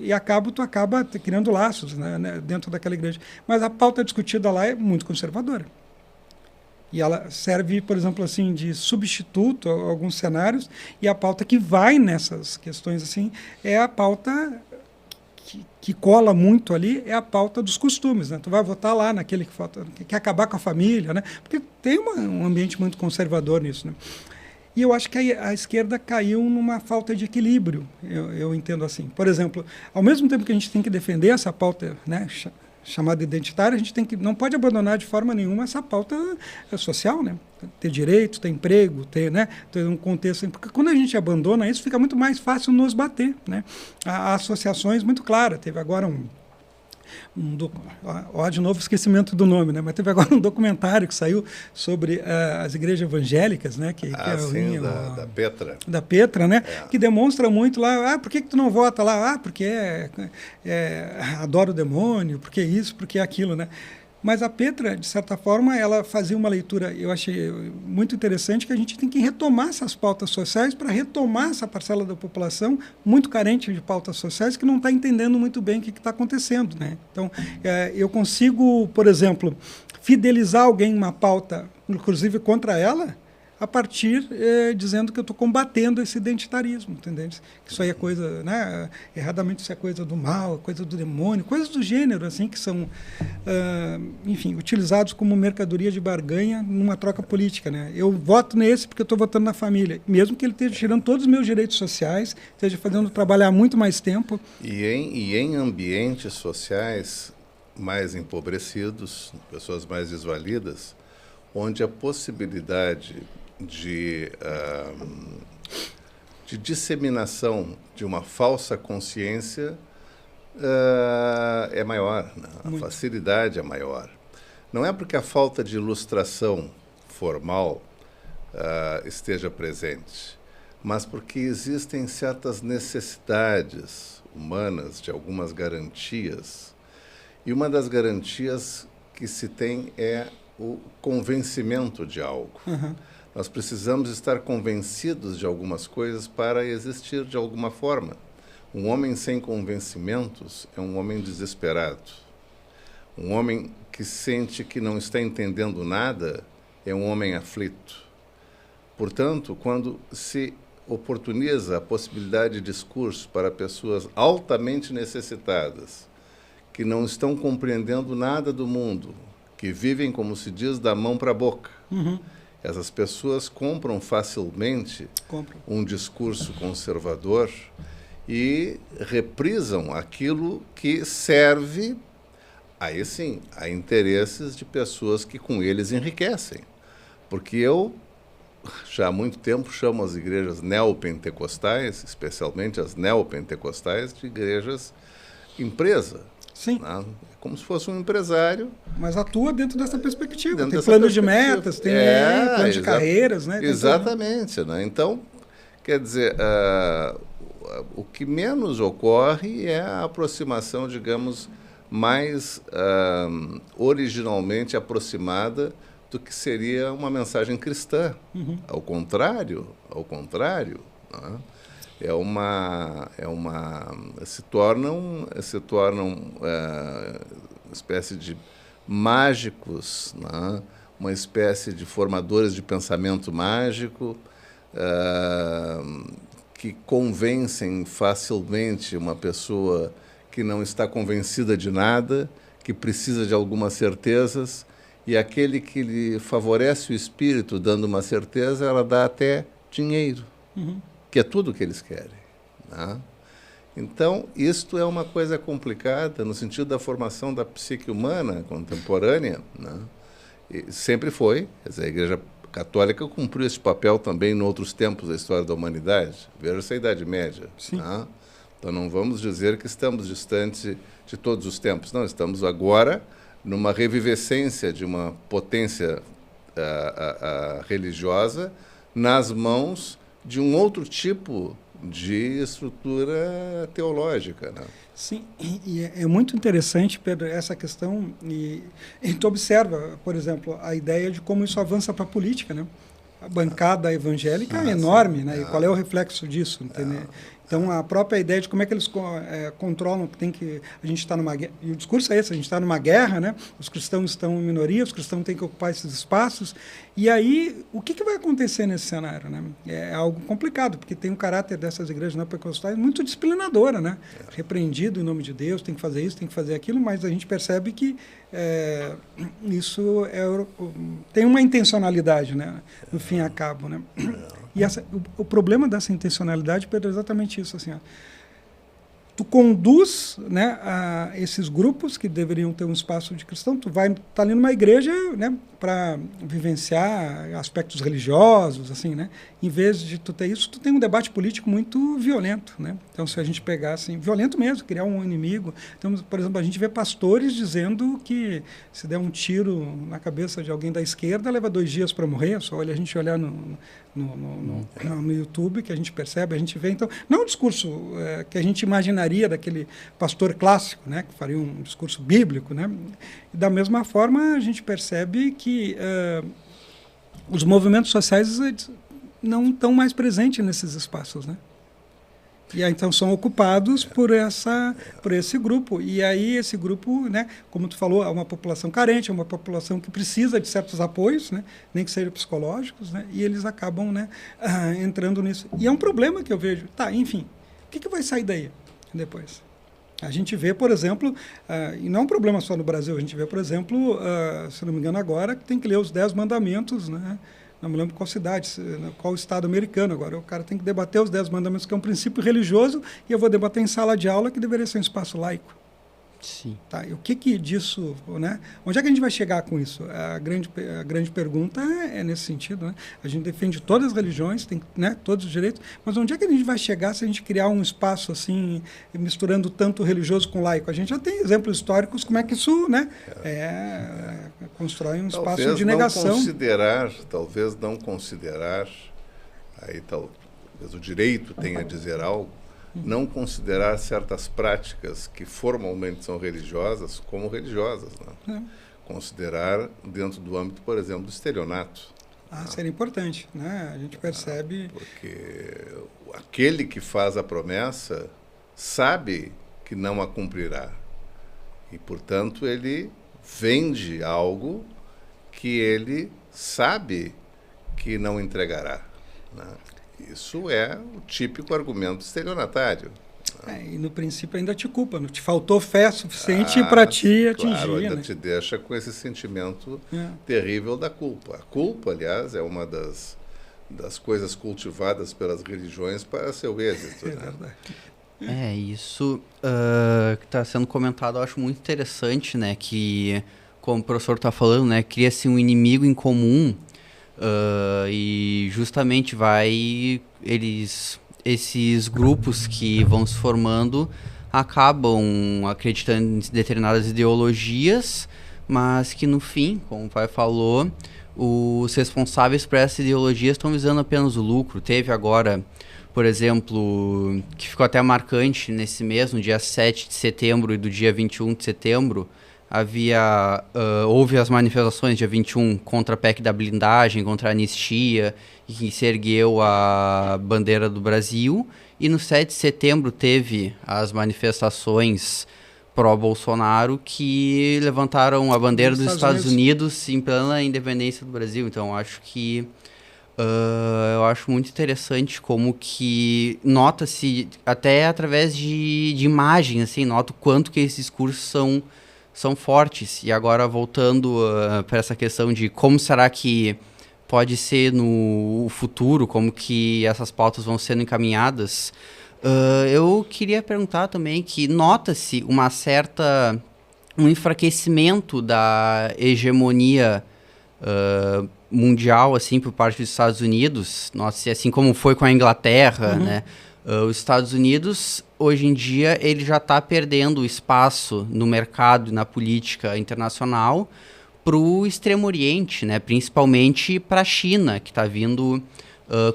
S2: acaba criando laços, né, dentro daquela igreja. Mas a pauta discutida lá é muito conservadora. E ela serve, por exemplo, assim, de substituto a alguns cenários, e a pauta que vai nessas questões assim é a pauta que cola muito ali, é a pauta dos costumes, né? Tu vai votar lá naquele que quer acabar com a família, né? Porque tem um ambiente muito conservador nisso, né? E eu acho que a esquerda caiu numa falta de equilíbrio, eu entendo assim. Por exemplo, ao mesmo tempo que a gente tem que defender essa pauta, né, chamada identitária, a gente não pode abandonar de forma nenhuma essa pauta social, né? Ter direito, ter emprego, ter um contexto. Porque quando a gente abandona isso, fica muito mais fácil nos bater, né? Há associações muito claras. Teve agora de novo esquecimento do nome, né? Mas teve agora um documentário que saiu sobre as igrejas evangélicas, né?
S1: Da Petra.
S2: Da Petra, né? Que demonstra muito lá, por que tu não vota lá? Porque adora o demônio, porque isso, porque aquilo, né? Mas a Petra, de certa forma, ela fazia uma leitura, eu achei muito interessante, que a gente tem que retomar essas pautas sociais para retomar essa parcela da população muito carente de pautas sociais, que não está entendendo muito bem o que está acontecendo, né? Então, eu consigo, por exemplo, fidelizar alguém em uma pauta, inclusive contra ela, a partir dizendo que eu estou combatendo esse identitarismo, entendeu? Que isso aí é coisa, né? Erradamente isso é coisa do mal, coisa do demônio, coisas do gênero, assim, que são, enfim, utilizados como mercadoria de barganha numa troca política, né? Eu voto nesse porque eu estou votando na família, mesmo que ele esteja tirando todos os meus direitos sociais, esteja fazendo trabalhar muito mais tempo.
S1: E em ambientes sociais mais empobrecidos, pessoas mais desvalidas, onde a possibilidade de disseminação de uma falsa consciência é maior, né? A facilidade é maior. Não é porque a falta de ilustração formal esteja presente, mas porque existem certas necessidades humanas de algumas garantias, e uma das garantias que se tem é o convencimento de algo.
S2: Uhum.
S1: Nós precisamos estar convencidos de algumas coisas para existir de alguma forma. Um homem sem convencimentos é um homem desesperado. Um homem que sente que não está entendendo nada é um homem aflito. Portanto, quando se oportuniza a possibilidade de discurso para pessoas altamente necessitadas, que não estão compreendendo nada do mundo, que vivem, como se diz, da mão para a boca.
S2: Uhum.
S1: Essas pessoas compram facilmente um discurso conservador e reprisam aquilo que serve, aí sim, a interesses de pessoas que com eles enriquecem. Porque eu, já há muito tempo, chamo as igrejas neopentecostais, especialmente as neopentecostais, de igrejas empresa.
S2: Sim.
S1: Né? Como se fosse um empresário.
S2: Mas atua dentro dessa perspectiva.
S1: Dentro
S2: tem
S1: plano
S2: de metas, tem plano de carreiras, né?
S1: Exatamente. Né? Então, quer dizer, o que menos ocorre é a aproximação, digamos, mais originalmente aproximada do que seria uma mensagem cristã. Uhum. Ao contrário, né? Se tornam espécie de mágicos, né? Uma espécie de formadores de pensamento mágico, que convencem facilmente uma pessoa que não está convencida de nada, que precisa de algumas certezas, e aquele que lhe favorece o espírito dando uma certeza, ela dá até dinheiro. Uhum. Que é tudo o que eles querem. Né? Então, isto é uma coisa complicada no sentido da formação da psique humana contemporânea. Né? E sempre foi. Quer dizer, a Igreja Católica cumpriu esse papel também em outros tempos da história da humanidade. Veja essa Idade Média. Né? Então não vamos dizer que estamos distante de todos os tempos. Não, estamos agora numa revivescência de uma potência religiosa nas mãos de um outro tipo de estrutura teológica, né?
S2: Sim, e é muito interessante, Pedro, essa questão, e tu observa, por exemplo, a ideia de como isso avança para a política, né? A bancada evangélica é enorme, né? E qual é o reflexo disso, entendeu? Então, a própria ideia de como é que eles controlam, que tem que a gente está numa guerra, e o discurso é esse, a gente está numa guerra, né? Os cristãos estão em minoria, os cristãos têm que ocupar esses espaços, e aí, o que vai acontecer nesse cenário, né? É algo complicado, porque tem um caráter dessas igrejas neopentecostais muito disciplinadora, né? Repreendido em nome de Deus, tem que fazer isso, tem que fazer aquilo, mas a gente percebe que isso tem uma intencionalidade, né? No fim e a cabo, né? E o problema dessa intencionalidade, Pedro, é exatamente isso, assim, ó. Tu conduz, né, a esses grupos que deveriam ter um espaço de cristão, tu vai estar ali numa igreja, né, para vivenciar aspectos religiosos, assim, né? Em vez de tu ter isso, tu tem um debate político muito violento, né? Então, se a gente pegar assim, violento mesmo, criar um inimigo. Então, por exemplo, a gente vê pastores dizendo que se der um tiro na cabeça de alguém da esquerda, leva 2 dias para morrer. Só olha a gente olhar no YouTube, que a gente percebe, a gente vê. Então, não é um discurso que a gente imaginaria daquele pastor clássico, né, que faria um discurso bíblico, né? E da mesma forma, a gente percebe que os movimentos sociais não estão mais presentes nesses espaços, né? E aí, então, são ocupados por esse grupo. E aí, esse grupo, né, como tu falou, é uma população carente, é uma população que precisa de certos apoios, né, nem que sejam psicológicos, né, e eles acabam, né, entrando nisso. E é um problema que eu vejo. Tá, enfim, o que vai sair daí depois? A gente vê, por exemplo, e não é um problema só no Brasil, a gente vê, por exemplo, se não me engano agora, que tem que ler os 10 mandamentos, né? Não me lembro qual cidade, qual estado americano agora. O cara tem que debater os 10 mandamentos, que é um princípio religioso, e eu vou debater em sala de aula, que deveria ser um espaço laico.
S3: Sim.
S2: Tá, e o que disso, né? Onde é que a gente vai chegar com isso? A grande pergunta é nesse sentido, né? A gente defende todas as religiões, tem, né, todos os direitos, mas onde é que a gente vai chegar se a gente criar um espaço assim, misturando tanto religioso com laico? A gente já tem exemplos históricos como é que isso, né, constrói um espaço de negação.
S1: Talvez não considerar, aí talvez o direito tenha a dizer algo, não considerar certas práticas que formalmente são religiosas como religiosas, né? Considerar dentro do âmbito, por exemplo, do estelionato.
S2: Seria importante, né? A gente percebe...
S1: Porque aquele que faz a promessa sabe que não a cumprirá. E, portanto, ele vende algo que ele sabe que não entregará, né? Isso é o típico argumento estelionatário.
S2: E no princípio ainda te culpa, não te faltou fé suficiente para te atingir.
S1: Claro, ainda,
S2: né?
S1: te deixa com esse sentimento terrível da culpa. A culpa, aliás, é uma das coisas cultivadas pelas religiões para seu êxito.
S3: Né? Isso que está sendo comentado, eu acho muito interessante, né? Que, como o professor está falando, né, cria-se um inimigo em comum. E justamente esses grupos que vão se formando acabam acreditando em determinadas ideologias, mas que no fim, como o pai falou, os responsáveis por essas ideologias estão visando apenas o lucro. Teve agora, por exemplo, que ficou até marcante nesse mês, no dia 7 de setembro e do dia 21 de setembro, houve as manifestações dia 21 contra a PEC da blindagem, contra a anistia, e que se ergueu a bandeira do Brasil. E no 7 de setembro teve as manifestações pró-Bolsonaro que levantaram a bandeira dos Estados Unidos em plena independência do Brasil. Então, acho que eu acho muito interessante como que nota-se, até através de imagem, assim, nota o quanto que esses discursos são fortes. E agora, voltando para essa questão de como será que pode ser no futuro, como que essas pautas vão sendo encaminhadas, eu queria perguntar também que nota-se um enfraquecimento da hegemonia mundial, assim, por parte dos Estados Unidos. Nota-se, assim como foi com a Inglaterra, né? Os Estados Unidos hoje em dia, ele já está perdendo espaço no mercado e na política internacional para o Extremo Oriente, né? Principalmente para a China, que está vindo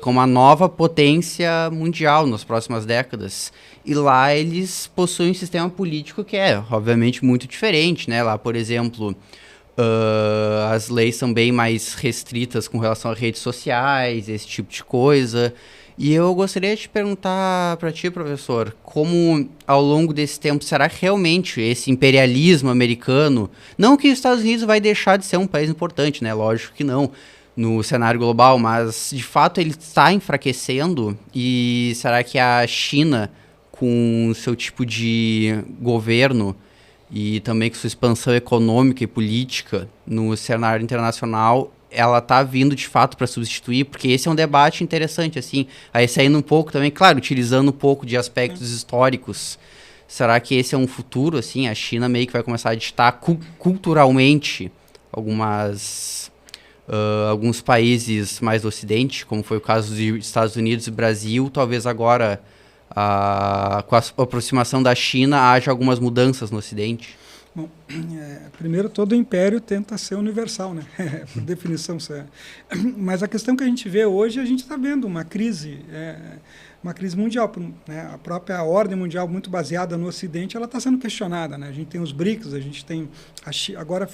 S3: como a nova potência mundial nas próximas décadas. E lá eles possuem um sistema político que é, obviamente, muito diferente, né? Lá, por exemplo, as leis são bem mais restritas com relação a redes sociais, esse tipo de coisa. E eu gostaria de te perguntar para ti, professor, como ao longo desse tempo será realmente esse imperialismo americano, não que os Estados Unidos vai deixar de ser um país importante, né? Lógico que não, no cenário global, mas de fato ele está enfraquecendo, e será que a China, com o seu tipo de governo e também com sua expansão econômica e política no cenário internacional, ela está vindo de fato para substituir? Porque esse é um debate interessante, assim, aí saindo um pouco também, claro, utilizando um pouco de aspectos históricos. Será que esse é um futuro, assim, a China meio que vai começar a ditar culturalmente alguns países mais do Ocidente, como foi o caso dos Estados Unidos e Brasil? Talvez agora, com a aproximação da China, haja algumas mudanças no Ocidente?
S2: Bom, primeiro, todo império tenta ser universal, né? Por definição. Mas a questão que a gente vê hoje, a gente está vendo uma crise mundial, né? A própria ordem mundial, muito baseada no Ocidente, ela está sendo questionada, né? A gente tem os BRICS, a gente tem agora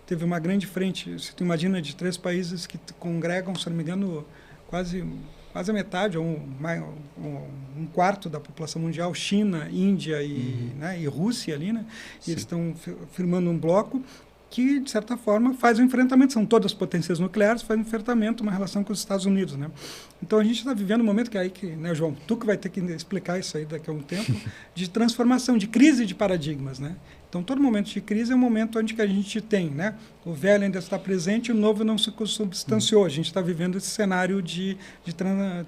S2: teve uma grande frente, você imagina, de 3 países que congregam, se não me engano, quase a metade, ou um quarto da população mundial, China, Índia e Rússia ali, né? E eles estão firmando um bloco que, de certa forma, faz um enfrentamento. São todas potências nucleares, faz um enfrentamento, uma relação com os Estados Unidos, né? Então, a gente está vivendo um momento né, João, tu que vai ter que explicar isso aí daqui a um tempo, de transformação, de crise de paradigmas, né? Então, todo momento de crise é um momento onde que a gente tem, né? O velho ainda está presente e o novo não se substanciou. A gente está vivendo esse cenário de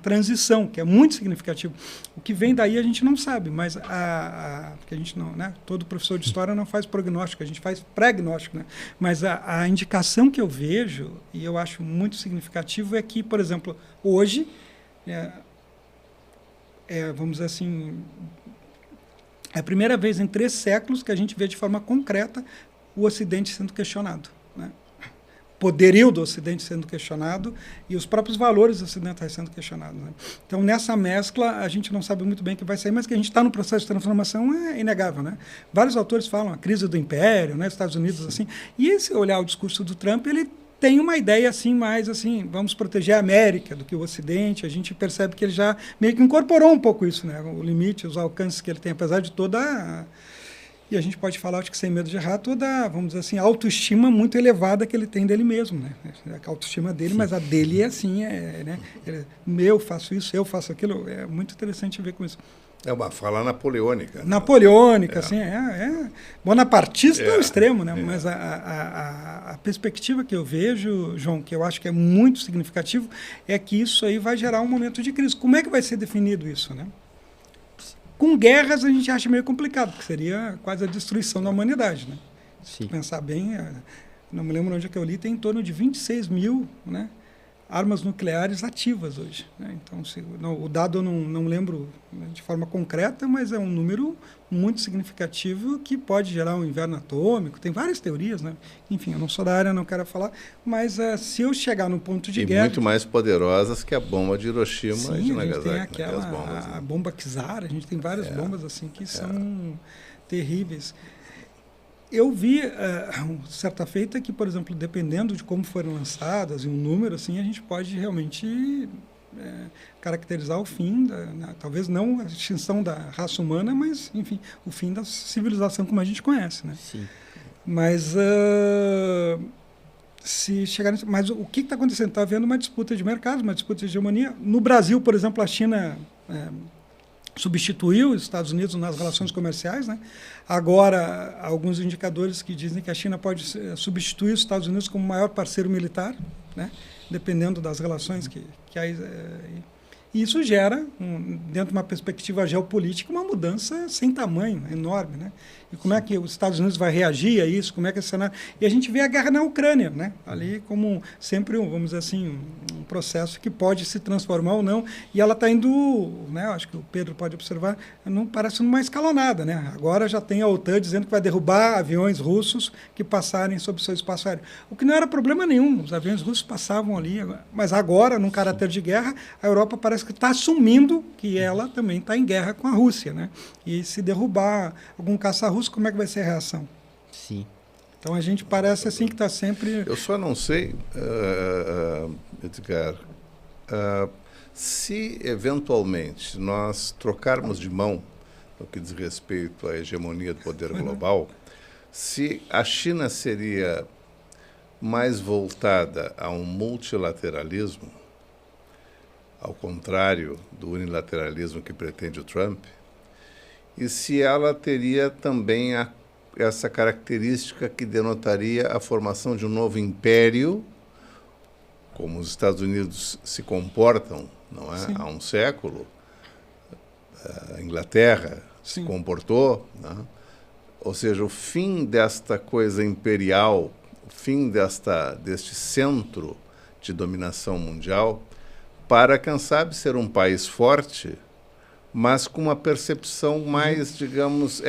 S2: transição, que é muito significativo. O que vem daí a gente não sabe, mas porque a gente não, né? Todo professor de história não faz prognóstico, a gente faz pregnóstico, né? Mas a indicação que eu vejo, e eu acho muito significativo, é que, por exemplo, hoje, vamos dizer assim, é a primeira vez em 3 séculos que a gente vê de forma concreta o Ocidente sendo questionado, né? O poderio do Ocidente sendo questionado e os próprios valores ocidentais sendo questionados, né? Então, nessa mescla, a gente não sabe muito bem o que vai sair, mas que a gente está no processo de transformação é inegável, né? Vários autores falam a crise do império, né? Estados Unidos, assim. E se olhar o discurso do Trump, ele tem uma ideia assim, mais assim, vamos proteger a América do que o Ocidente. A gente percebe que ele já meio que incorporou um pouco isso, né? O limite, os alcances que ele tem, apesar de toda e a gente pode falar, acho que sem medo de errar, toda, vamos dizer assim, autoestima muito elevada que ele tem dele mesmo, né? A autoestima dele, mas a dele é assim, né? Eu faço isso, eu faço aquilo. É muito interessante ver com isso.
S1: É uma fala napoleônica.
S2: Napoleônica, assim, bonapartista ao extremo, né? Mas a perspectiva que eu vejo, João, que eu acho que é muito significativo, é que isso aí vai gerar um momento de crise. Como é que vai ser definido isso, né? Com guerras a gente acha meio complicado, porque seria quase a destruição da humanidade, né?
S3: Sim.
S2: Se pensar bem, não me lembro onde é que eu li, tem em torno de 26 mil, né, armas nucleares ativas hoje, né? Então, o dado eu não lembro de forma concreta, mas é um número muito significativo que pode gerar um inverno atômico. Tem várias teorias, né? Enfim, eu não sou da área, não quero falar, mas se eu chegar num ponto de guerra...
S1: muito mais poderosas que a bomba de Hiroshima e de Nagasaki.
S2: Sim, a gente tem a bomba Kizar, a gente tem várias bombas assim que são terríveis. Eu vi, certa feita, que, por exemplo, dependendo de como forem lançadas, e um número, assim, a gente pode realmente caracterizar o fim, talvez não a extinção da raça humana, mas, enfim, o fim da civilização como a gente conhece, né?
S3: Sim.
S2: Mas, se chegar mas o que está acontecendo? Está havendo uma disputa de mercado, uma disputa de hegemonia. No Brasil, por exemplo, a China... substituiu os Estados Unidos nas relações comerciais, né? Agora, alguns indicadores que dizem que a China pode substituir os Estados Unidos como maior parceiro militar, né? Dependendo das relações que E isso gera, dentro de uma perspectiva geopolítica, uma mudança sem tamanho, enorme, né? E como é que os Estados Unidos vai reagir a isso? Como é que esse cenário... E a gente vê a guerra na Ucrânia, né? Ali como sempre, vamos dizer assim, um processo que pode se transformar ou não. E ela está indo, né? Acho que o Pedro pode observar, não parece uma escalonada, né? Agora já tem a OTAN dizendo que vai derrubar aviões russos que passarem sobre o seu espaço aéreo. O que não era problema nenhum, os aviões russos passavam ali. Mas agora, num caráter de guerra, a Europa parece que está assumindo que ela também está em guerra com a Rússia, né? E se derrubar algum caça russo, como é que vai ser a reação?
S3: Sim.
S2: Então a gente parece assim que está sempre...
S1: Eu só não sei, Edgar, se eventualmente nós trocarmos de mão no que diz respeito à hegemonia do poder global, se a China seria mais voltada a um multilateralismo, ao contrário do unilateralismo que pretende o Trump, e se ela teria também essa característica que denotaria a formação de um novo império, como os Estados Unidos se comportam, não é?
S2: Sim.
S1: Há um século, a Inglaterra
S2: Sim.
S1: se comportou, né? Ou seja, o fim desta coisa imperial, o fim deste centro de dominação mundial, para, quem sabe, ser um país forte, mas com uma percepção mais, digamos,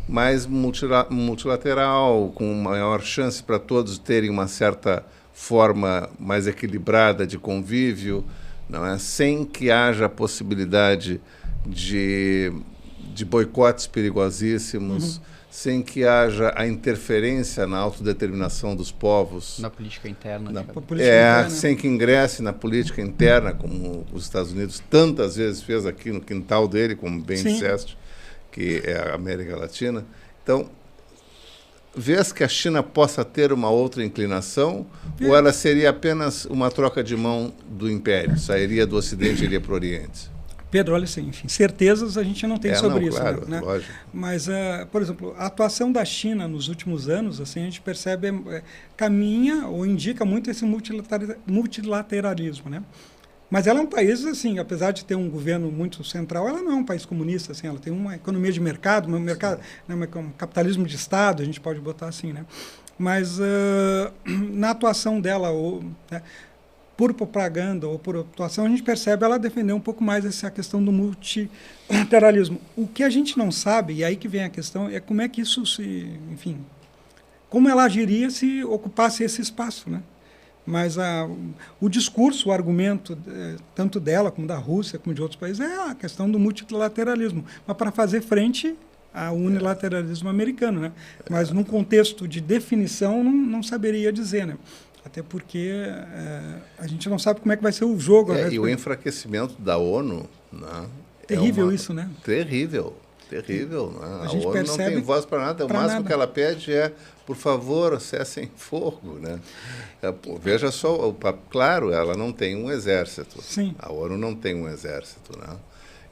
S1: mais multilateral, com maior chance para todos terem uma certa forma mais equilibrada de convívio, não é? Sem que haja a possibilidade de boicotes perigosíssimos, sem que haja a interferência na autodeterminação dos povos.
S3: Na política interna.
S1: Sem que ingresse na política interna, como os Estados Unidos tantas vezes fez aqui no quintal dele, como bem disseste, que é a América Latina. Então, vês que a China possa ter uma outra inclinação, ou ela seria apenas uma troca de mão do império, sairia do Ocidente e iria para o Oriente?
S2: Pedro, olha assim, enfim, certezas a gente não tem sobre isso.
S1: Claro,
S2: né?
S1: Lógico.
S2: Mas, por exemplo, a atuação da China nos últimos anos, assim, a gente percebe, caminha ou indica muito esse multilateralismo, né? Mas ela é um país, assim, apesar de ter um governo muito central, ela não é um país comunista, assim, ela tem uma economia de mercado, um capitalismo de Estado, a gente pode botar assim, né? Mas na atuação dela, né, por propaganda ou por atuação, a gente percebe ela defender um pouco mais essa questão do multilateralismo. O que a gente não sabe, e aí que vem a questão, é como é que isso como ela agiria se ocupasse esse espaço, né? Mas o discurso, o argumento, tanto dela como da Rússia, como de outros países, é a questão do multilateralismo, mas para fazer frente ao unilateralismo americano, né? Mas num contexto de definição, não saberia dizer, né? Até porque a gente não sabe como é que vai ser o jogo.
S1: E o enfraquecimento da ONU... Né,
S2: terrível isso, né?
S1: Terrível. Né?
S2: A
S1: ONU não tem voz para nada. O máximo que ela pede é, por favor, cessem fogo. Né? Veja só, claro, ela não tem um exército.
S2: Sim.
S1: A ONU não tem um exército. Né?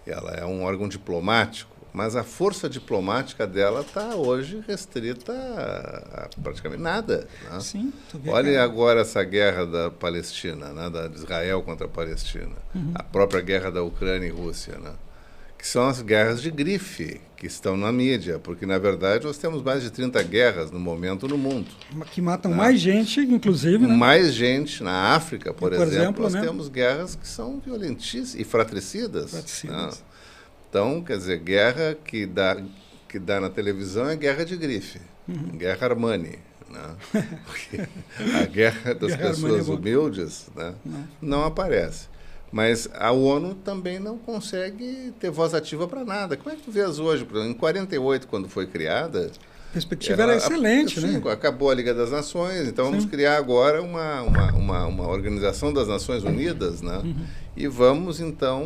S1: Ela é um órgão diplomático. Mas a força diplomática dela está hoje restrita a praticamente nada. Né?
S2: Sim,
S1: olha agora essa guerra da Palestina, né? De Israel contra a Palestina, a própria guerra da Ucrânia e Rússia, né? Que são as guerras de grife que estão na mídia, porque, na verdade, nós temos mais de 30 guerras no momento no mundo.
S2: Que matam mais gente, inclusive. Né?
S1: Mais gente. Na África, por exemplo, nós
S2: né?
S1: temos guerras que são violentíssimas e fratricidas. Né? Então, quer dizer, guerra que dá na televisão é guerra de grife, guerra Armani. Né? Porque a guerra das pessoas humildes, né, não aparece. Mas a ONU também não consegue ter voz ativa para nada. Como é que tu vês hoje? Em 48, quando foi criada...
S2: A perspectiva era excelente, né?
S1: Acabou a Liga das Nações, então vamos criar agora uma organização das Nações Unidas, né? E vamos, então,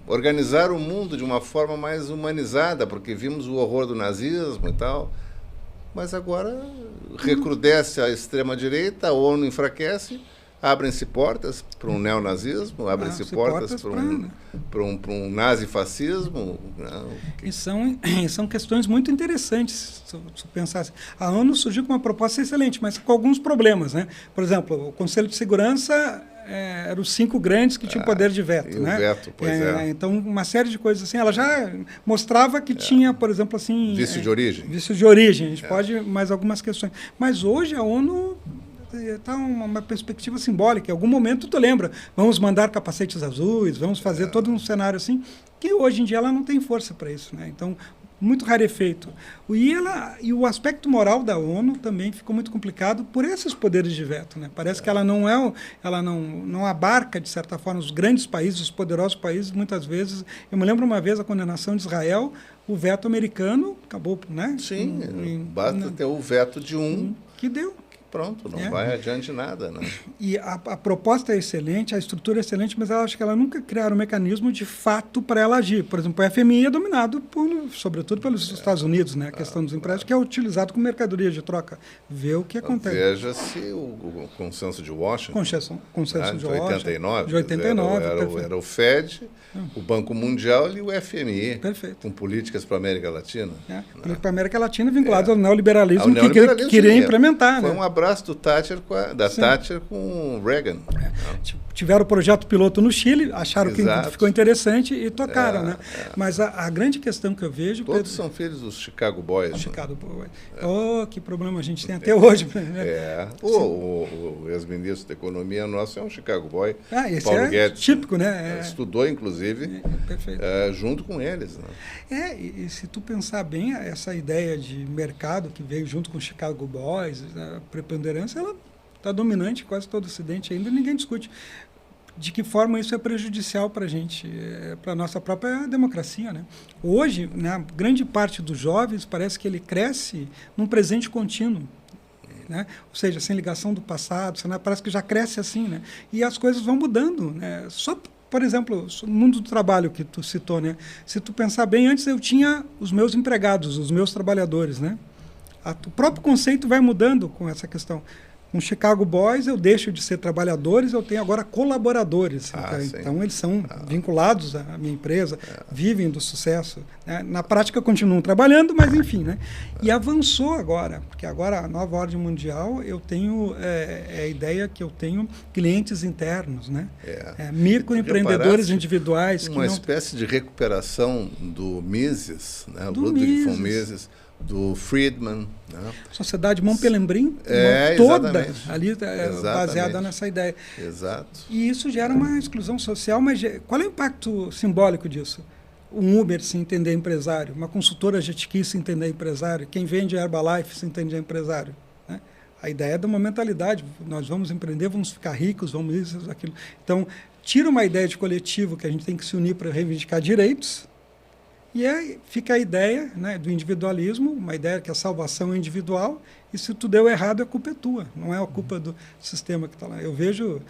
S1: organizar o mundo de uma forma mais humanizada, porque vimos o horror do nazismo e tal. Mas agora recrudesce a extrema-direita, a ONU enfraquece, abrem-se portas para um neonazismo, abrem-se portas para um nazifascismo.
S2: E são questões muito interessantes, se pensar assim. A ONU surgiu com uma proposta excelente, mas com alguns problemas, né? Por exemplo, o Conselho de Segurança eram os 5 grandes que tinham poder de veto.
S1: E
S2: né?
S1: o veto, pois é.
S2: Então, uma série de coisas assim. Ela já mostrava que tinha, por exemplo, assim...
S1: Vício de origem.
S2: Vício de origem. A gente pode mais algumas questões. Mas hoje a ONU está uma perspectiva simbólica. Em algum momento tu lembra, vamos mandar capacetes azuis, vamos fazer todo um cenário assim, que hoje em dia ela não tem força para isso. Né? Então, muito rarefeito. E o aspecto moral da ONU também ficou muito complicado por esses poderes de veto. Né? Parece que ela não abarca, de certa forma, os grandes países, os poderosos países, muitas vezes. Eu me lembro uma vez a condenação de Israel, o veto americano acabou, né?
S1: Sim, basta ter o veto de um.
S2: Que deu.
S1: Pronto, não vai adiante nada. Né?
S2: E a proposta é excelente, a estrutura é excelente, mas eu acho que ela nunca criaram um mecanismo de fato para ela agir. Por exemplo, o FMI é dominado, sobretudo pelos Estados Unidos, né? A questão dos empréstimos, que é utilizado como mercadoria de troca. Vê o que acontece.
S1: Veja-se o consenso de Washington.
S2: Consenso de
S1: 89.
S2: De 89.
S1: Era o FED, o Banco Mundial e o FMI.
S2: Perfeito.
S1: Com políticas para a América Latina.
S2: Para a América Latina vinculados ao neoliberalismo, que queria implementar.
S1: Foi
S2: né?
S1: um abraço do Thatcher Thatcher com Reagan.
S2: Tiveram o projeto piloto no Chile, acharam que ficou interessante e tocaram. Né? Mas a grande questão que eu vejo...
S1: Todos são filhos dos Chicago Boys.
S2: Chicago Boys. Oh, que problema a gente tem até hoje.
S1: O ex-ministro da Economia nosso é um Chicago Boy.
S2: Esse
S1: Paulo Guedes.
S2: Típico, né?
S1: Estudou, inclusive, junto com eles. Né?
S2: E se tu pensar bem, essa ideia de mercado que veio junto com o Chicago Boys, a preponderância, ela está dominante em quase todo o Ocidente ainda, ninguém discute. De que forma isso é prejudicial para a gente, para a nossa própria democracia. Né? Hoje, né, grande parte dos jovens parece que ele cresce num presente contínuo. Né? Ou seja, sem ligação do passado, parece que já cresce assim. Né? E as coisas vão mudando. Né? Só, por exemplo, no mundo do trabalho que tu citou, né? Se tu pensar bem, antes eu tinha os meus empregados, os meus trabalhadores. Né? O próprio conceito vai mudando com essa questão. Com Chicago Boys, eu deixo de ser trabalhadores, eu tenho agora colaboradores. Então, eles são vinculados à minha empresa, vivem do sucesso. Né? Na prática, continuam trabalhando, mas enfim. Né? E avançou agora, porque agora a nova ordem mundial, eu tenho a ideia que eu tenho clientes internos, né? Microempreendedores individuais.
S1: Uma espécie de recuperação do Mises, né? Ludwig von Mises, do Friedman. Né?
S2: Sociedade Montpellier toda ali baseada nessa ideia.
S1: Exato.
S2: E isso gera uma exclusão social, mas qual é o impacto simbólico disso? Um Uber se entender empresário, uma consultora jet ski se entender empresário, quem vende Herbalife se entender empresário. Né? A ideia é de uma mentalidade, nós vamos empreender, vamos ficar ricos, vamos isso, aquilo. Então, tira uma ideia de coletivo que a gente tem que se unir para reivindicar direitos. E aí fica a ideia, né, do individualismo, uma ideia que a salvação é individual, e se tu deu errado, a culpa é tua, não é a culpa do sistema que está lá. Eu vejo,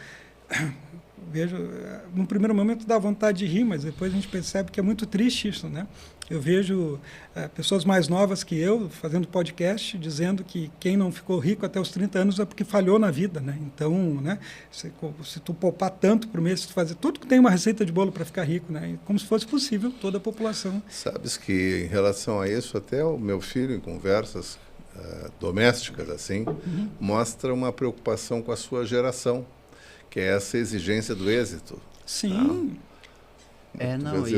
S2: no primeiro momento dá vontade de rir, mas depois a gente percebe que é muito triste isso, né? Eu vejo pessoas mais novas que eu fazendo podcast dizendo que quem não ficou rico até os 30 anos é porque falhou na vida, né? Então, né, se tu poupar tanto por mês, se tu fazer tudo que tem uma receita de bolo para ficar rico, né? Como se fosse possível toda a população.
S1: Sabes que em relação a isso, até o meu filho em conversas domésticas assim, mostra uma preocupação com a sua geração, que é essa exigência do êxito.
S2: Sim.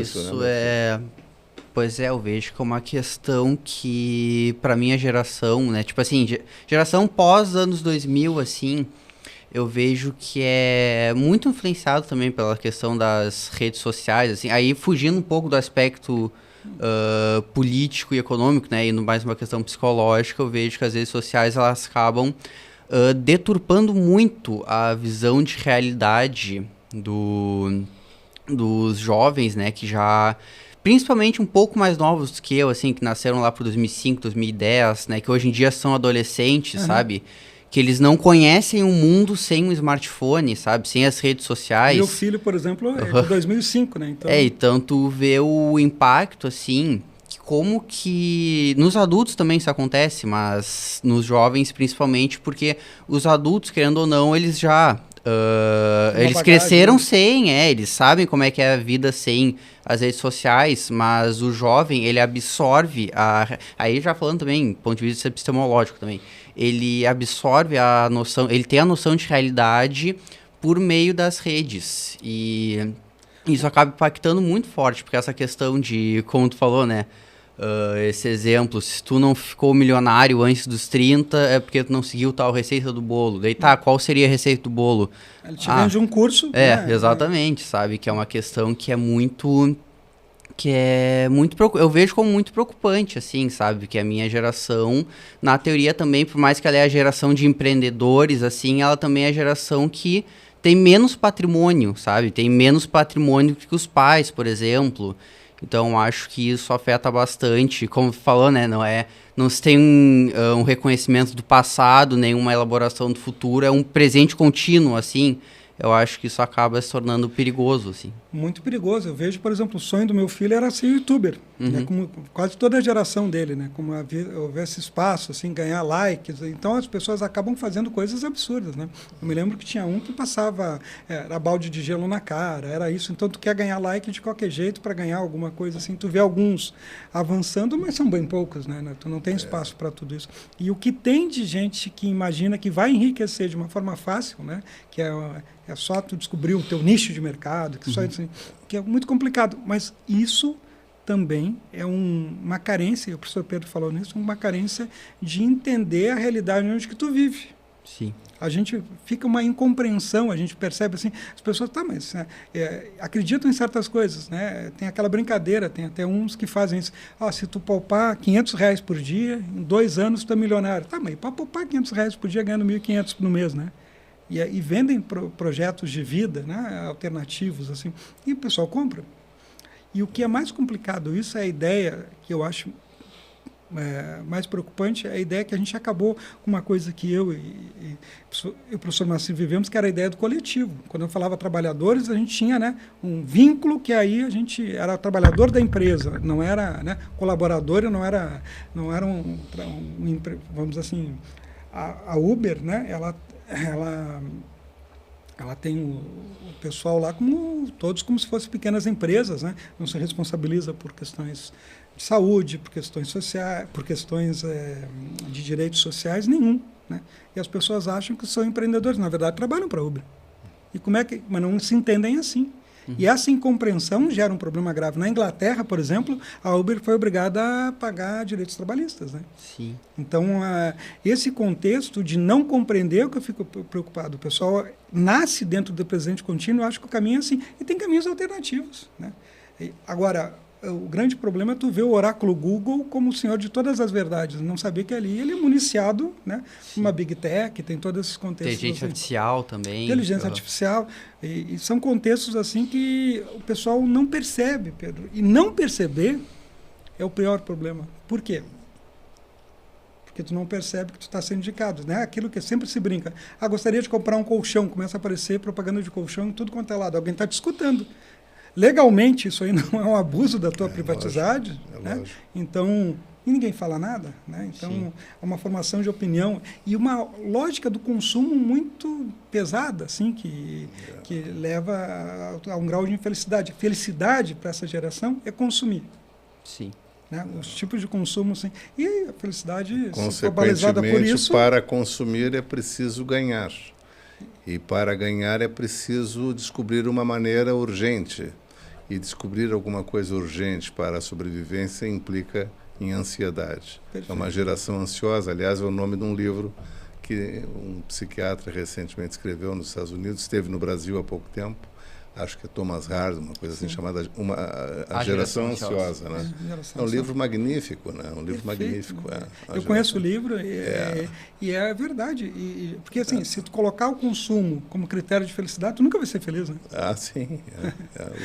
S3: Isso é... Pois eu vejo que é uma questão que, para minha geração, né, tipo assim, geração pós anos 2000, assim, eu vejo que é muito influenciado também pela questão das redes sociais, assim, aí fugindo um pouco do aspecto político e econômico, né, e mais uma questão psicológica, eu vejo que as redes sociais, elas acabam deturpando muito a visão de realidade dos jovens, né, que já... Principalmente um pouco mais novos que eu, assim, que nasceram lá por 2005, 2010, né? Que hoje em dia são adolescentes, sabe? Que eles não conhecem o mundo sem um smartphone, sabe? Sem as redes sociais.
S2: Meu filho, por exemplo, é de 2005, né? Então...
S3: então tu vê o impacto, assim, como que... Nos adultos também isso acontece, mas nos jovens principalmente, porque os adultos, querendo ou não, eles já... eles cresceram sem, eles sabem como é que é a vida sem as redes sociais, mas o jovem, ele absorve aí já falando também, do ponto de vista epistemológico também, ele absorve a noção, ele tem a noção de realidade por meio das redes. E isso acaba impactando muito forte, porque essa questão de, como tu falou, né? Esse exemplo, se tu não ficou milionário antes dos 30, é porque tu não seguiu tal receita do bolo. Daí tá, qual seria a receita do bolo?
S2: Ele te vende um curso.
S3: Exatamente, sabe? Que é uma questão que é muito... eu vejo como muito preocupante, assim, sabe? Que a minha geração, na teoria também, por mais que ela é a geração de empreendedores, assim, ela também é a geração que tem menos patrimônio, sabe? Tem menos patrimônio que os pais, por exemplo. Então, acho que isso afeta bastante. Como falou, né? Não se tem um reconhecimento do passado, nenhuma elaboração do futuro. É um presente contínuo, assim. Eu acho que isso acaba se tornando perigoso, assim.
S2: Muito perigoso. Eu vejo, por exemplo, o sonho do meu filho era ser youtuber, né? Como quase toda a geração dele, né? Como houvesse espaço, assim, ganhar likes. Então, as pessoas acabam fazendo coisas absurdas, né? Eu me lembro que tinha um que passava era balde de gelo na cara, era isso. Então, tu quer ganhar like de qualquer jeito para ganhar alguma coisa, assim. Tu vê alguns avançando, mas são bem poucos, né? Tu não tem espaço para tudo isso. E o que tem de gente que imagina que vai enriquecer de uma forma fácil, né? Que é só tu descobrir o teu nicho de mercado, que só isso, que é muito complicado. Mas isso também é uma carência, e o professor Pedro falou nisso, uma carência de entender a realidade onde que tu vive.
S3: Sim.
S2: A gente fica uma incompreensão, a gente percebe assim, as pessoas, mas acreditam em certas coisas, né? Tem aquela brincadeira, tem até uns que fazem isso. Se tu poupar R$500 por dia, em 2 anos tu é milionário. Mas para poupar R$500 por dia, ganhando R$1.500 no mês, né? E vendem projetos de vida, né, alternativos, assim, e o pessoal compra. E o que é mais complicado, isso é a ideia que eu acho mais preocupante, é a ideia que a gente acabou com uma coisa que eu e o professor Marcinho vivemos, que era a ideia do coletivo. Quando eu falava trabalhadores, a gente tinha, né, um vínculo que aí a gente era trabalhador da empresa, não era, né, colaborador, não era vamos dizer assim, a Uber, né, ela tem o pessoal lá todos como se fossem pequenas empresas, né? Não se responsabiliza por questões de saúde, por questões sociais, por questões de direitos sociais, nenhum, né? E as pessoas acham que são empreendedores, na verdade trabalham para a Uber. Mas não se entendem assim. E essa incompreensão gera um problema grave. Na Inglaterra, por exemplo, a Uber foi obrigada a pagar direitos trabalhistas, né?
S3: Sim.
S2: Então, esse contexto de não compreender é o que eu fico preocupado. O pessoal nasce dentro do presente contínuo, eu acho que o caminho é assim. E tem caminhos alternativos, né? Agora, o grande problema é tu ver o oráculo Google como o senhor de todas as verdades. Não saber que ali ele é municiado, né? Uma Big Tech, tem todos esses contextos.
S3: Inteligência artificial também.
S2: Inteligência artificial. E são contextos assim que o pessoal não percebe, Pedro. E não perceber é o pior problema. Por quê? Porque tu não percebe que tu está sendo indicado, né? Aquilo que sempre se brinca. Gostaria de comprar um colchão. Começa a aparecer propaganda de colchão em tudo quanto é lado. Alguém está te escutando. Legalmente, isso aí não é um abuso da tua privacidade, né? Então, e ninguém fala nada, né? Então, é uma formação de opinião e uma lógica do consumo muito pesada, assim, que leva a um grau de infelicidade. Felicidade para essa geração é consumir.
S3: Sim.
S2: Né? Os tipos de consumo, assim, e a felicidade globalizada por isso.
S1: Para consumir é preciso ganhar. E para ganhar é preciso descobrir uma maneira urgente. E descobrir alguma coisa urgente para a sobrevivência implica em ansiedade. Perfeito. É uma geração ansiosa. Aliás, é o nome de um livro que um psiquiatra recentemente escreveu nos Estados Unidos, esteve no Brasil há pouco tempo. Acho que é Thomas Hard, uma coisa assim chamada a geração ansiosa, né? É um livro magnífico, né? Um livro magnífico.
S2: Eu conheço o livro e é verdade. Porque assim, se tu colocar o consumo como critério de felicidade, tu nunca vai ser feliz, né?
S1: Sim,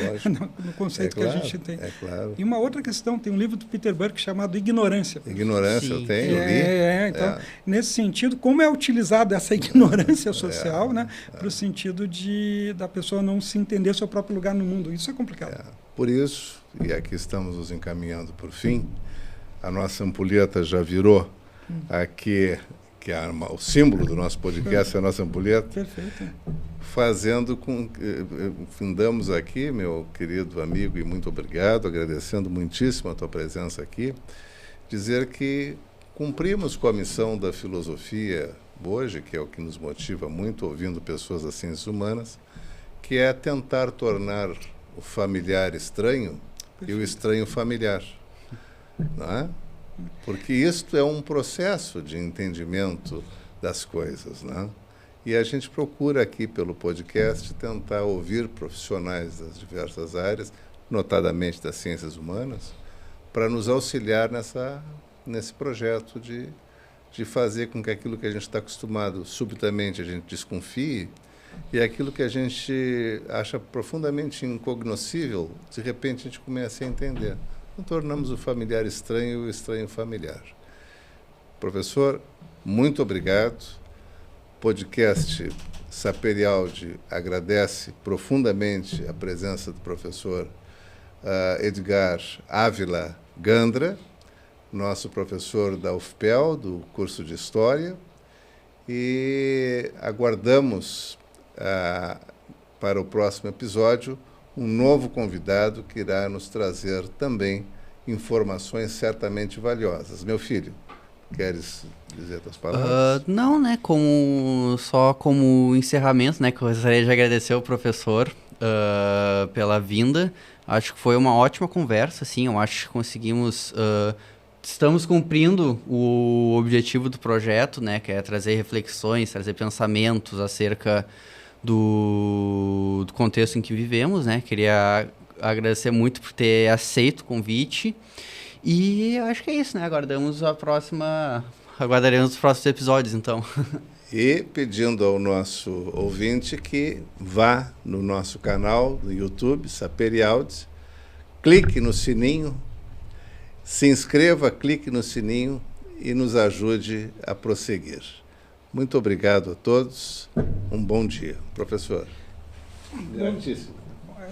S1: lógico.
S2: no conceito que a gente tem.
S1: É claro.
S2: E uma outra questão, tem um livro do Peter Burke chamado Ignorância.
S1: Ignorância, eu tenho, eu li.
S2: Então, nesse sentido, como é utilizada essa ignorância social, né? Para o sentido da pessoa não se entender seu próprio lugar no mundo. Isso é complicado.
S1: Por isso, e aqui estamos nos encaminhando por fim, a nossa ampulheta já virou aqui, que é o símbolo do nosso podcast, é a nossa ampulheta.
S2: Perfeito.
S1: Fazendo com que findamos aqui, meu querido amigo, e muito obrigado, agradecendo muitíssimo a tua presença aqui, dizer que cumprimos com a missão da filosofia hoje, que é o que nos motiva muito ouvindo pessoas das ciências humanas, que é tentar tornar o familiar estranho e o estranho familiar, não é? Porque isto é um processo de entendimento das coisas, né? E a gente procura aqui pelo podcast tentar ouvir profissionais das diversas áreas, notadamente das ciências humanas, para nos auxiliar nesse projeto de fazer com que aquilo que a gente está acostumado, subitamente a gente desconfie, e aquilo que a gente acha profundamente incognoscível, de repente a gente começa a entender. Então, tornamos o familiar estranho e o estranho familiar. Professor, muito obrigado. Podcast Saperialdi agradece profundamente a presença do professor Edgar Ávila Gandra, nosso professor da UFPEL, do curso de História, e aguardamos para o próximo episódio um novo convidado que irá nos trazer também informações certamente valiosas. Meu filho, queres dizer tuas palavras?
S3: Não, né? Só como encerramento, né? Que eu gostaria de agradecer ao professor pela vinda. Acho que foi uma ótima conversa, assim. Eu acho que conseguimos... estamos cumprindo o objetivo do projeto, né? Que é trazer reflexões, trazer pensamentos acerca do contexto em que vivemos, né? Queria agradecer muito por ter aceito o convite. E acho que é isso, né? Aguardaremos os próximos episódios, então.
S1: E pedindo ao nosso ouvinte que vá no nosso canal do YouTube, Saperialdi, clique no sininho, se inscreva, clique no sininho e nos ajude a prosseguir. Muito obrigado a todos. Um bom dia. Professor. Gratíssimo.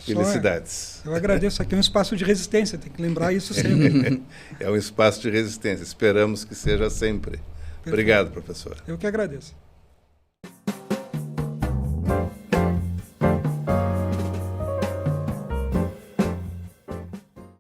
S1: Felicidades.
S2: Eu agradeço. Aqui é um espaço de resistência, tem que lembrar isso sempre.
S1: É um espaço de resistência. Esperamos que seja sempre. Perfeito. Obrigado, professor.
S2: Eu que agradeço.